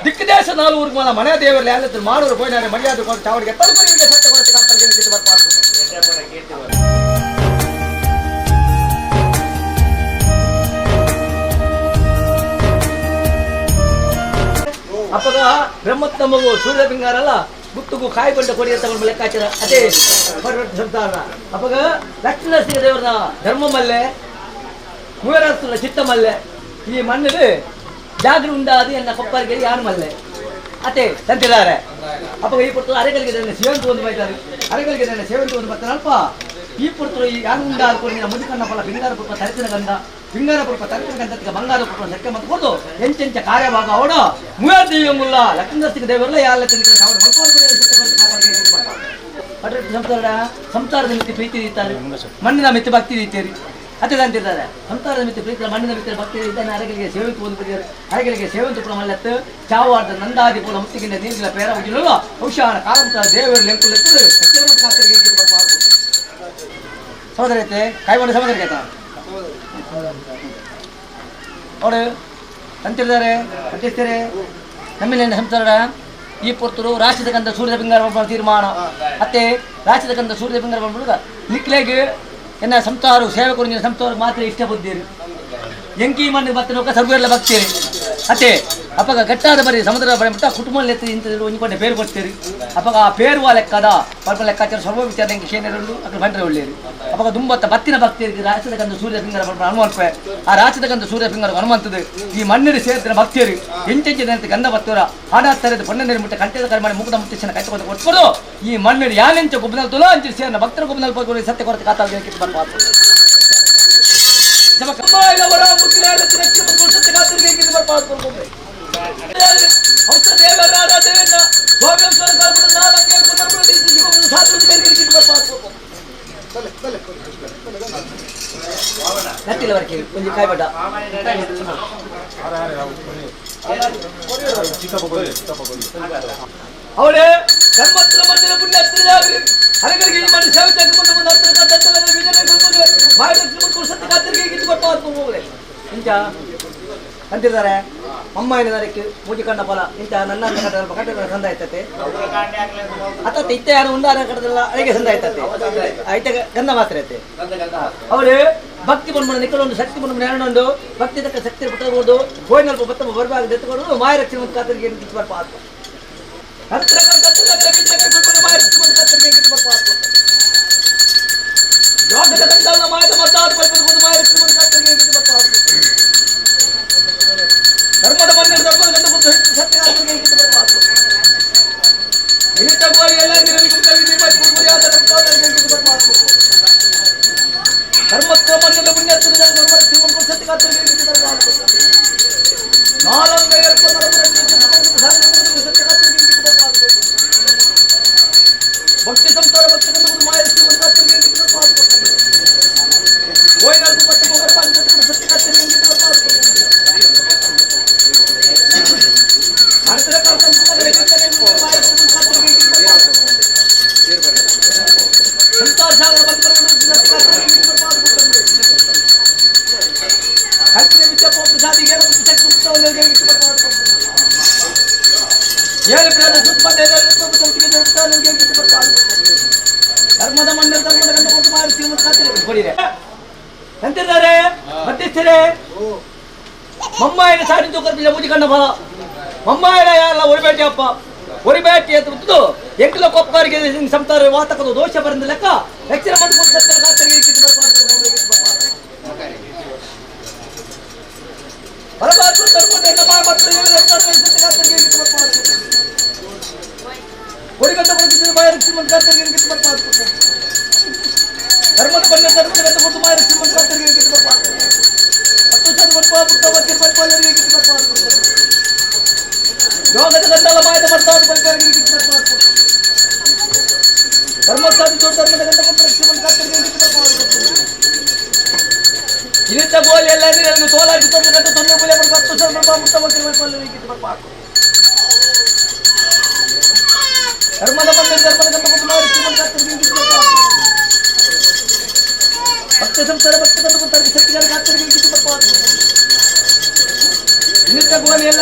ದಿಕ್ಕು ದೇಶ 4 ಊರಿಗೆ ಮಾಡ ಮನೆ ದೇವರಲ್ಲಿ ಎಲ್ಲ ಮಾಡೋರು ಹೋಗಿ ಮರ್ಯಾದೆ ಕೊಟ್ಟು ಚಾವಡಿಗೆ ತಲುಪರಿಗೆ ಸತ್ಯ ಕೊಡ್ತಕ್ಕ ಅಪ್ಪಗ ಬ್ರಹ್ಮತ್ತಮ್ಮಗು ಸೂರ್ಯ ಪಿಂಗಾರ ಅಲ್ಲ ಗುತ್ತುಗೂ ಕಾಯಿ ಬಂಡ ಕೊಡಿ ಅಂತ ಬಂದು ಲೆಕ್ಕಾಚಾರ ಅದೇ ಸಂಸಾರ ಅಪ್ಪಗ ಲಕ್ಷ್ಮೀ ದೇವರ ಧರ್ಮ ಮಲ್ಲೆ ಮೂವರಸ್ತುಲ ಚಿತ್ತ ಮಲ್ಲೆ ಈ ಮಣ್ಣಲ್ಲಿ ಜಾಗೃ ಉಂಡಾದ ಎನ್ನ ಕೊಪ್ಪರಿಗೆ ಯಾರು ಮಲ್ಲೆ ಅದೇ ತಂತಿದ್ದಾರೆ ಅಪ್ಪಗ ಈ ಪುತ್ರ ಅರೆಗಳಿಗೆ ಸೇವಂತು ಒಂದು ಬೈತಾರೆ ಅರೆಗಳಿಗೆ ಸೇವಂತು ಒಂದು ಬರ್ತಾರೆ ಅಲ್ಪ ಈ ಪುತ್ರ ಈ ಯಾರು ಉಂಡಾದ ಕೊಡಿ ಮುದುಕನ್ನ ಫಲ ಪಿಂಗಾರ ಪುರ್ಪ ತರಿಸಿನ ಗಂಧ ಪಿಂಗಾರ ಪುರ್ಪ ತರಿಸಿನ ಗಂಧಕ್ಕೆ ಬಂಗಾರ ಪುರ್ಪ ಸೆಕ್ಕೆ ಮತ್ತು ಕೊಡ್ದು ಎಂಚೆಂಚ ಕಾರ್ಯಭಾಗ ಅವಡ ಮೂವರ್ ದೇವಿಯಂಗುಲ್ಲ ಲಕ್ಷ್ಮೀ ದೇವರಲ್ಲ ಯಾರ ಸಂಸಾರದ ಮಿತಿ ಪ್ರೀತಿ ಇರ್ತಾರೆ ಮಣ್ಣಿನ ಮಿತಿ ಭಕ್ತಿ ಇರ್ತೀರಿ ಅದೇ ಅಂತಿದ್ದಾರೆ ಸಂಸಾರದ ಮಿತಿ ಪ್ರೀತಿ ಮಣ್ಣಿನ ಮಿತಿ ಭಕ್ತಿ ಇದ್ದಾನೆ ಅರೆಗಳಿಗೆ ಸೇವಂತು ಒಂದು ಬಿಡಿದ್ದಾರೆ ಅರೆಗಳಿಗೆ ಸೇವಂತು ಕೂಡ ಮಲ್ಲತ್ತು ಚಾವಾದ ನಂದಾದಿ ಪೂಲ ಮುತ್ತಿಗಿಂದ ನೀರಿನ ಪೇರ ಉಜ್ಜಿಲ್ಲ ಔಷಾನ ಕಾಲಂತ ದೇವರು ಲೆಂಕುಲೆತ್ತು ಸಹೋದರತೆ ಕಾಯಿ ಮಾಡಿ ಸಹೋದರಿಕೆ ಅವಳು ಅಂತಿದ್ದಾರೆ ಅಂತಿರ್ತಾರೆ ನಮ್ಮಿನ ಸಂಸಾರ ಈ ಪೊರ್ತರು ರಾಷ್ಟ್ರದ ಕಂದ ಸೂರ್ಯ ಪಿಂಗಾರ ತೀರ್ಮಾನ ಅತ್ತೆ ರಾಷ್ಟ್ರದ ಕಂದ ಸೂರ್ಯ ಪಿಂಗಾರ ಬಂದ್ಬಿಡುಗ ನಿಕ್ಲೆಗೆ ಎನ್ನ ಸಂಸಾರ ಸೇವಕರು ನಿನ್ನ ಸಂಸಾರ ಮಾತ್ರ ಇಷ್ಟ ಬುದ್ಧಿರಿ ಎಂಕಿ ಮಣ್ಣು ಮತ್ತೆ ನೋಕ ಸರ್ವೆಲ್ಲ ಭಕ್ತಿರಿ ಅತ್ತೆ ಅಪ್ಪಗ ಗಟ್ಟಾದ ಬರೀ ಸಮುದ್ರ ಬರೀ ಬಿಟ್ಟ ಕುಟುಂಬ ಲೆತ್ತ ಇಂತ ಒಂಜಿ ಕೊಂಡೆ ಪೇರು ಕೊಡ್ತೀರಿ ಅಪ್ಪಗ ಆ ಪೇರುವ ಲೆಕ್ಕದ ಪಲ್ಪ ಲೆಕ್ಕಾಚಾರ ಸರ್ವ ವಿಚಾರ ಶೇನರು ಅక్కడ ಬಂದ್ರೆ ಒಳ್ಳೆಯರು ಅಪ್ಪಗ ದುಂಬತ್ತ ಬತ್ತಿನ ಭಕ್ತಿಯರಿಗೆ ರಾಚದಕ್ಕಂದು ಸೂರ್ಯ ಪಿಂಗರ ಹನುಮಂತ ಆ ರಾಚದಕ್ಕಂದು ಸೂರ್ಯ ಪಿಂಗರ ಹನುಮಂತದ್ದು ಈ ಮಣ್ಣಿನ ಸೇರಿದ ಭಕ್ತಿಯರು ಎಂಟೆಂಚಿನಂತೆ ಗಂಧ ಭಕ್ತವರ ಹಾಡಾತ್ತರದ ಪೊಣ್ಣನೇರು ಮುಟ್ಟ ಕಂಟೆದ ಕರೆ ಮಾಡಿ ಮುಖದ ಮುಟ್ಟಿಸಿನ ಕೈತಕೊಂಡು ಕೊಟ್ಕೊಂಡು ಈ ಮಣ್ಣಿನ ಯಾನೆಂಚ ಗುಬ್ಬನಲ್ ತುಲಾ ಅಂಚಿ ಸೇರಿನ ಭಕ್ತರ ಗುಬ್ಬನಲ್ ಪಲ್ಕೊಂಡು ಸತ್ಯ ಕೊರತೆ ಕಾತಾಗ ಬರ್ಬಾರ್ದು ಒಂಜಿ ಕಾಯ್ಬಡ್ಡ ಅವಳೇ ಧರ್ಮತ್ರ ಮಂದಿರ ಪುಣ್ಯ ಹರಗರಿಗೆ ಈ ಮನೆ ಸೇವೆ ತಗೊಂಡು ಬಂದು ಸತ್ಯ ಕಾತರಿಗೆ ಗಿಟ್ಟು ಬರ್ತಾರೆ ಇಂಚ ಅಂತಿದ್ದಾರೆ ಅಮ್ಮ ಏನಿದಾರಕ್ಕೆ ಮೂಜಿ ಕಂಡ ಫಲ ಇಂಚ ನನ್ನ ಕಟ್ಟಡ ಸಂದ ಆಯ್ತತೆ ಅತ್ತ ಇತ್ತ ಯಾರು ಉಂಡಾರ ಕಟ್ಟದಲ್ಲ ಅಡಿಗೆ ಸಂದ ಆಯ್ತತೆ ಐತೆ ಗಂಧ ಮಾತ್ರ ಐತೆ ಅವಳು ಭಕ್ತಿ ಬಂದ್ಬಿಡ ನಿಕ್ಕಲೊಂದು ಶಕ್ತಿ ಬಂದ್ಬಿಡ ಎರಡೊಂದು ಭಕ್ತಿ ತಕ್ಕ ಶಕ್ತಿ ಬಿಟ್ಟಬಹುದು ಗೋಯಿನಲ್ಪ ಬತ್ತ ಬರ್ಬಾಗ ಎತ್ಕೊಂಡು ಮಾಯರಕ್ಷಣೆ ಒಂದು ಕಾತರಿಗೆ ಗಿಟ್ಟು ಬರ್ಪ ಆತು ಧರ್ಮದ ಬಂದ ಧರ್ಮದ ಗಂಧ ಕೊಟ್ಟು ಸತ್ಯ ಎಲ್ಲ ಧರ್ಮತ್ವ ಮಣ್ಣದ ಪುಣ್ಯ ಸತ್ಯ ಭಕ್ತಿ ಸಂಸಾರ ಭಕ್ತಿ ಧರ್ಮದ ಮಣ್ಣ ಧರ್ಮದ ಗಂಧ ಕೊಟ್ಟು ಮಾಡಿ ಎಂತಿದ್ದಾರೆ ಮತ್ತಿಸ್ತಾರೆ ಮಮ್ಮಾಯಿನ ಸಾಡಿ ತೂಕರ್ತಿಲ್ಲ ಮುಜಿ ಕಂಡ ಫಲ ಮಮ್ಮಾಯಿನ ಎಲ್ಲ ಒರಿಬೇಟಿ ಅಪ್ಪ ಒರಿಬೇಟಿ ಅಂತ ಎಂಕಲ ಕೊಪ್ಪರಿಗೆ ಸಂಸಾರ ವಾತಕದ ದೋಷ ಬರಂದ ಲೆಕ್ಕ ಹೆಚ್ಚಿನ ಮಂದಿ ಸತ್ಯ ಖಾತರಿಗೆ ಪರಮಾತ್ಮ ಧರ್ಮದ ಕೊರಿಗಂತ ಕೊಡ್ತಿದ್ದ ಮಾಯರಕ್ಷಿ ಮಂದಿ ಖಾತರಿಗೆ ಧರ್ಮದ ಬಣ್ಣ ಧರ್ಮದ ಗಂಧ ಕೊಟ್ಟು ಮಾಯರಕ್ಷಿ ಮಂದಿ ಖಾತರಿಗೆ ಯೋಗದ ಗಂಧಲ ಮಾಯದ ಬರ್ತಾದ ಧರ್ಮಸ್ಥಾನ ಧರ್ಮದ ಗಂಧ ಕೊಟ್ಟು ಇನಿತ ಗೋಲಿ ಎಲ್ಲ ತೋಲಾಗಿ ತೊಂದರೆ ತೊಂದರೆ ಬೆಲೆ ಧರ್ಮದ ಬಂದ ಧರ್ಮದ ಗಂಧ ಕೊಟ್ಟು ಭಕ್ತ ಸಂಸಾರ ಭಕ್ತ ಗಂಧ ಕೊಟ್ಟು ಶಕ್ತಿಗಾರ ಖಾತರಿಗೆ ಇನಿತ ಗೋಲಿ ಎಲ್ಲ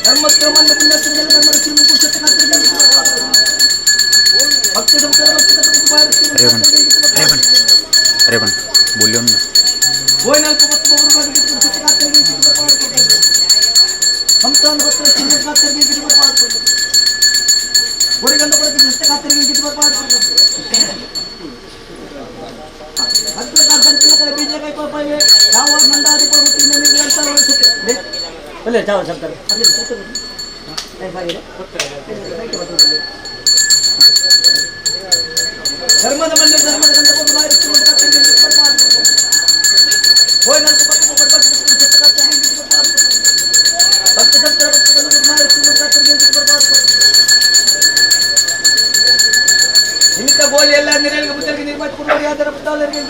ಧರ್ಮಕ್ಕೆ ಮಂದ ಪುಣ್ಯ ಧರ್ಮದ ಭಕ್ತ ಸಂಸಾರ अरे बन बोलियो ना ಧರ್ಮದ ಮನೆ ಧರ್ಮದ ಗಂಧ ಕೊಟ್ಟು ನಿಮಿತ್ತ ಗೋಲಿ ಎಲ್ಲ ನೆರಳಿಗೆ ಬುದ್ಧರಿಗೆ ನಿರ್ಮಾಣ ಅದರ ಪುತ್ತಾಲರಿಗೆ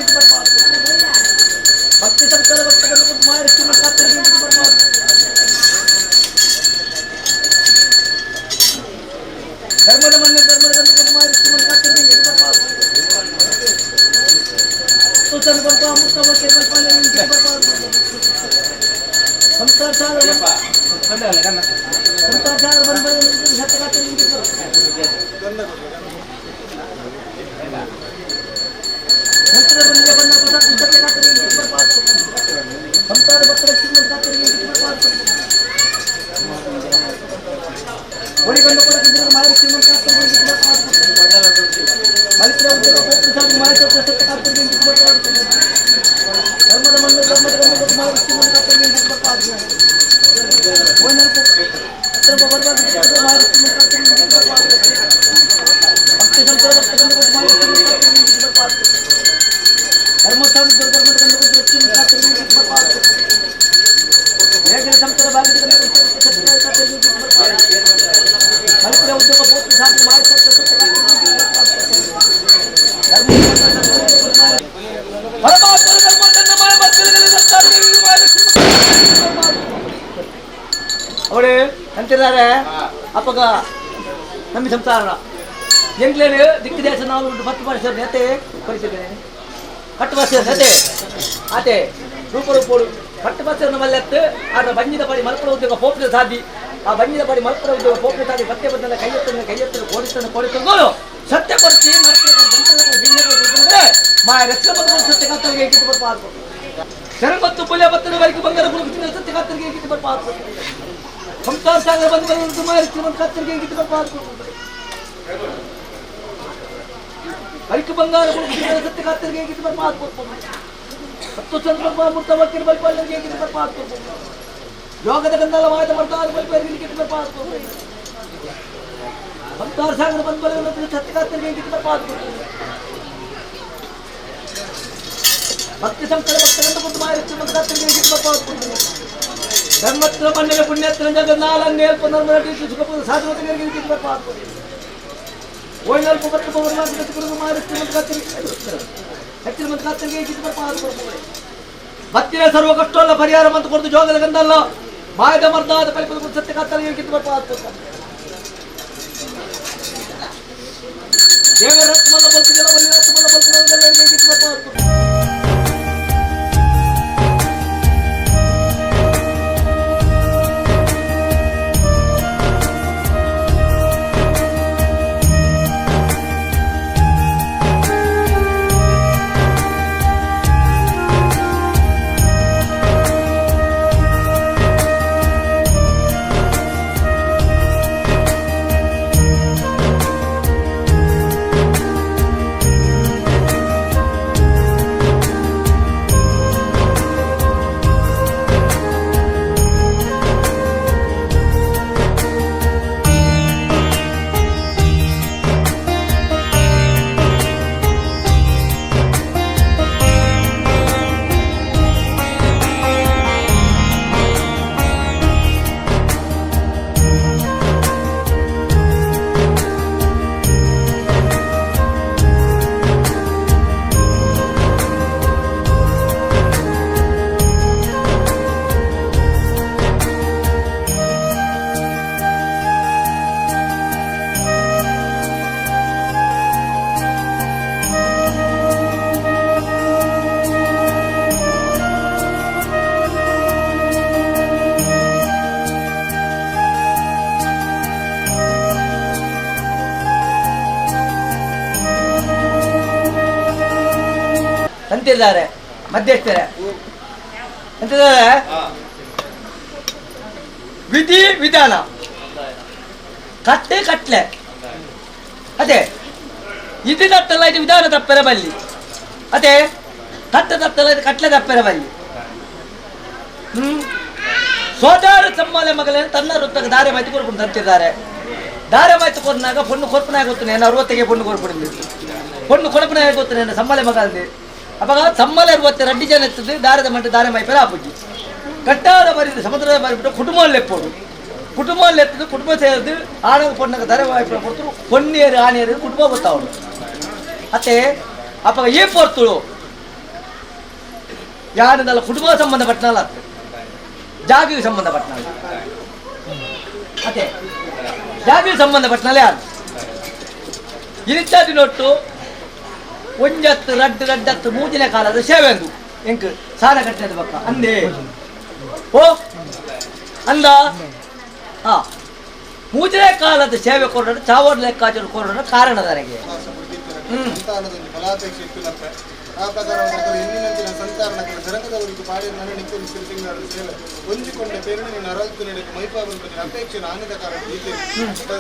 ಭಕ್ತಿ ಸಂಸಾರ ಭಕ್ತಗಳನ್ನು ಕೊಟ್ಟು ಮಾಯರಕ್ಷಿ ಖಾತರಿಗೆ ಧರ್ಮದ ಮನೆ ಧರ್ಮದ ಗಂಧ ಕೊಟ್ಟು ಮಾಯರಕ್ಷಿ ಖಾತರಿಗೆ ಸಂಸಾರ ಸಂತಾನ ಭಕ್ತರ ಶ್ರೀಮಂತ ಕಾತರಿಗೆ ಒಡಿಗಂಡು ಕೊಡಗಿದ್ದರೆ ಮಾರಿ ಶ್ರೀಮಂತ ಕಾತರಿಗೆ ಮಲಿತರ ಉದ್ಯೋಗ ಪೋಪ್ರಸಾದಿ ಮಾಹಿತಿ ಸತ್ಯ ಕಾತರಿಗೆ ಧರ್ಮದ ಮಣ್ಣು ಧರ್ಮದ ಗಂಡು ಮಾರಿ ಶ್ರೀಮಂತ ಕಾತರಿಗೆ ಅವಳು ಅಂತಿದ್ದಾರೆ ಅಪ್ಪಗ ನಮ್ಮ ಸಂಸಾರ ಎಂಗ್ಲೇನು ದಿಕ್ಕು ದೇಶ ನಾವು 10 ವರ್ಷ ನೆತೆ ಕಳಿಸಿದ್ದೇನೆ 10 ವರ್ಷ ನೆತೆ ಅದೇ ರೂಪರು 10 ವರ್ಷ ಮಲ್ಲೆತ್ತು ಅದರ ಬಂಜಿದ ಪಡಿ ಮಲ್ಪಡ ಉದ್ಯೋಗ ಪೋಪಿನ ಸಾಧಿ ಆ ಬಂಜಿದ ಪಡಿ ಮಲ್ಪಡ ಉದ್ಯೋಗ ಪೋಪಿನ ಸಾಧಿ ಮತ್ತೆ ಬಂದ ಕೈಯೆತ್ತನ್ನು ಕೋಡಿಸ್ತಾನೆ ಸತ್ಯ ಕೊಡ್ತಿ ಮಾ ರಕ್ಷಣೆ ಬಂದು ಸತ್ಯ ಕಾತರಿಗೆ ಹೇಗಿದ್ದು ಬರ್ಬಾರ್ದು ಶರಮತ್ತು ಪುಲ್ಯ ಬತ್ತನ ವರೆಗೆ ಬಂಗಾರ ಗುರುತಿನ ಸತ್ಯ ಕಾತರಿಗೆ ಹೇಗಿದ್ದು ಬರ್ಬಾರ್ದು ಸಂಸಾರ ಸಾಗರ ಬಂದು ಮಾರಿ ಶ್ರೀಮಂತ ಕಾತರಿಗೆ ಹೇಗಿದ್ದು ಬರ್ಬಾರ್ದು ವರೆಗೆ ಬಂಗಾರ ಗುರುತಿನ ಸತ್ಯ ಕಾತರಿಗೆ ಹೇಗಿದ್ದು ಬರ್ಬಾರ್ದು ಹತ್ತು ಸಂದರ್ಭ ಮುಕ್ತ ವಕೀಲ ಬಲ್ಪಲ್ಲಿಗೆ ಹೇಗಿದ್ದು ಬರ್ಬಾರ್ದು ಯೋಗದ ಗಂಧಲ ವಾದ ಮಾಡ್ತಾರೆ ಬಲ್ಪಲ್ಲಿಗೆ ಹೇಗಿದ್ದು ಬರ್ಬಾರ್ದು ಸಂಸಾರ ಸಾಗರ ಬಂದು ಸತ್ಯ ಕಾತರಿಗೆ ಹೇಗಿದ್ದು ಬರ್ಬಾರ್ದು ಭಕ್ತಿ ಸಂಸ್ಥೆ ಭಕ್ತಗಂಡು ಬಂದು ಮಾರಿ ಶ್ರೀಮಂತ ಕಾತರಿಗೆ ಹೇಗಿದ್ದು ಬರ್ಬಾರ್ದು ಧರ್ಮತ್ರ ಮಣ್ಣಿಗೆ ಪುಣ್ಯತ್ರ ಜಗನ್ನಾಲಂಗೆ ಸುಖಪದ ಸಾಧುವತೆಗೆ ಹೇಗಿದ್ದು ಬರ್ಬಾರ್ದು ಓಯ್ನಲ್ಪ ಬತ್ತು ಪೌರ್ಣಾಂತ ಮಾರಿ ಶ್ರೀಮಂತ ಕಾತರಿಗೆ ಹೆಚ್ಚಿನ ಮಂದಿ ಕಾತರಿಗೆ ಹೇಗಿದ್ದು ಬರ್ಬಾರ್ದು ಭಕ್ತಿಯ ಸರ್ವ ಕಷ್ಟವಲ್ಲ ಪರಿಹಾರ ಮಂತು ಕೊಡ್ದು ಜೋಗದ ಗಂಧಲ್ಲ ಮಾಯದ ಮರ್ದಾದ ಕಲ್ಪದ ಸತ್ಯ ಕಾತರಿಗೆ ಹೇಗಿದ್ದು ಬರ್ಬಾರ್ದು ದೇವರ ರತ್ಮಲ್ಲ ಬಲ್ಪಿದೆಲ್ಲ ಬಲ್ಲಿ ರತ್ಮಲ್ಲ ಬಲ್ಪಿದೆಲ್ಲ ಹೇಗಿದ್ದು ಬರ್ಬಾರ್ದು ಅಂತಿದ್ದಾರೆ ಮಧ್ಯಸ್ಥರೇ ಅಂತಿದ್ದಾರೆ ವಿಧಿ ವಿಧಾನ ಕಟ್ಟೆ ಕಟ್ಲೆ ಅದೇ ಇದು ತತ್ತಲ್ಲ ಇದು ವಿಧಾನ ತಪ್ಪರ ಬಲ್ಲಿ ಅದೇ ಕಟ್ಟೆ ತತ್ತಲ್ಲ ಇದು ಕಟ್ಲೆ ತಪ್ಪರ ಬಲ್ಲಿ ಸೋದಾರ ಸಮ್ಮಾಲೆ ಮಗಲೇನು ತನ್ನ ವೃತ್ತಕ್ಕೆ ದಾರೆ ಮಾಹಿತಿ ಕೊಡ್ಕೊಂಡು ತಂತಿದ್ದಾರೆ ದಾರೆ ಮಾಹಿತಿ ಕೊಡ್ನಾಗ ಪೊಣ್ಣು ಕೊರ್ಪನಾಗ ಗೊತ್ತಾನೆ 60ಗೆ ಪೊಣ್ಣು ಕೊಡ್ಬಿಡಿದ್ವಿ ಪೊಣ್ಣು ಕೊಡಪನಾಗ ಗೊತ್ತಾನೆ ಸಮ್ಮಾಲೆ ಮಗ ಅಂದೆ ಅವಾಗ ಸಮ್ಮಲೆ 62 ಜನ ಎತ್ತದೆ ದಾರದ ಮಂಟ ದಾರೆ ಮಾಯಿಪರ ಆಪುಜಿ ಕಟ್ಟಾದ ಮರಿದು ಸಮುದ್ರದ ಮರಿಬಿಟ್ಟು ಕುಟುಂಬಲ್ಲಿ ಎಪ್ಪೋದು ಕುಟುಂಬಲ್ಲಿ ಎತ್ತದು ಕುಟುಂಬ ಸೇರಿದು ಆಣಗ ಪೊಣ್ಣಗ ದಾರೆ ಮಾಯಿಪರ ಕೊಡ್ತರು ಪೊನ್ನಿಯರು ಆನೆಯರು ಕುಟುಂಬ ಗೊತ್ತಾವಳು ಅತ್ತೆ ಅಪ್ಪ ಏ ಪೋರ್ತಳು ಯಾರದಲ್ಲ ಕುಟುಂಬ ಸಂಬಂಧಪಟ್ಟನಲ್ಲ ಜಾಗಿಗೆ ಸಂಬಂಧಪಟ್ಟನಲ್ಲ ಅತ್ತೆ ಜಾಗಿಗೆ ಸಂಬಂಧಪಟ್ಟನಲ್ಲ ಯಾರು ಇರಿಚಾದಿ ನೋಟ್ಟು ಒಂಜತ್ತು ರಡ್ಡತ್ತು ಮೂಜಿನ ಕಾಲದ ಸೇವೆ ಅಂದು ಎಂಕ್ ಸಾಲ ಕಟ್ಟಿದ ಪಕ್ಕ ಅಂದೇ ಓ ಅಂದ ಹಾ ಮೂಜಿನ ಕಾಲದ ಸೇವೆ ಕೊಡೋಣ ಚಾವರ್ ಲೆಕ್ಕಾಚಾರ ಕೊಡೋಣ ಕಾರಣ ನನಗೆ ಆ ಪ್ರಕಾರ ಇಂದಿನಂಚಿನ ಸಂತಾರಣಕ್ಕೆ ಜರಂಗದವರಿಗೆ ಪಾಡಿನ ನನಗೆ ತಿಂಗಳ ಸೇವೆ ಹೊಂದಿಕೊಂಡ ಪೇರಣೆ ನರವತ್ತು ನಡೆದು ಮೈಪಾಬಂತ ಅಪೇಕ್ಷೆ ಆನಂದ ಕಾರಣ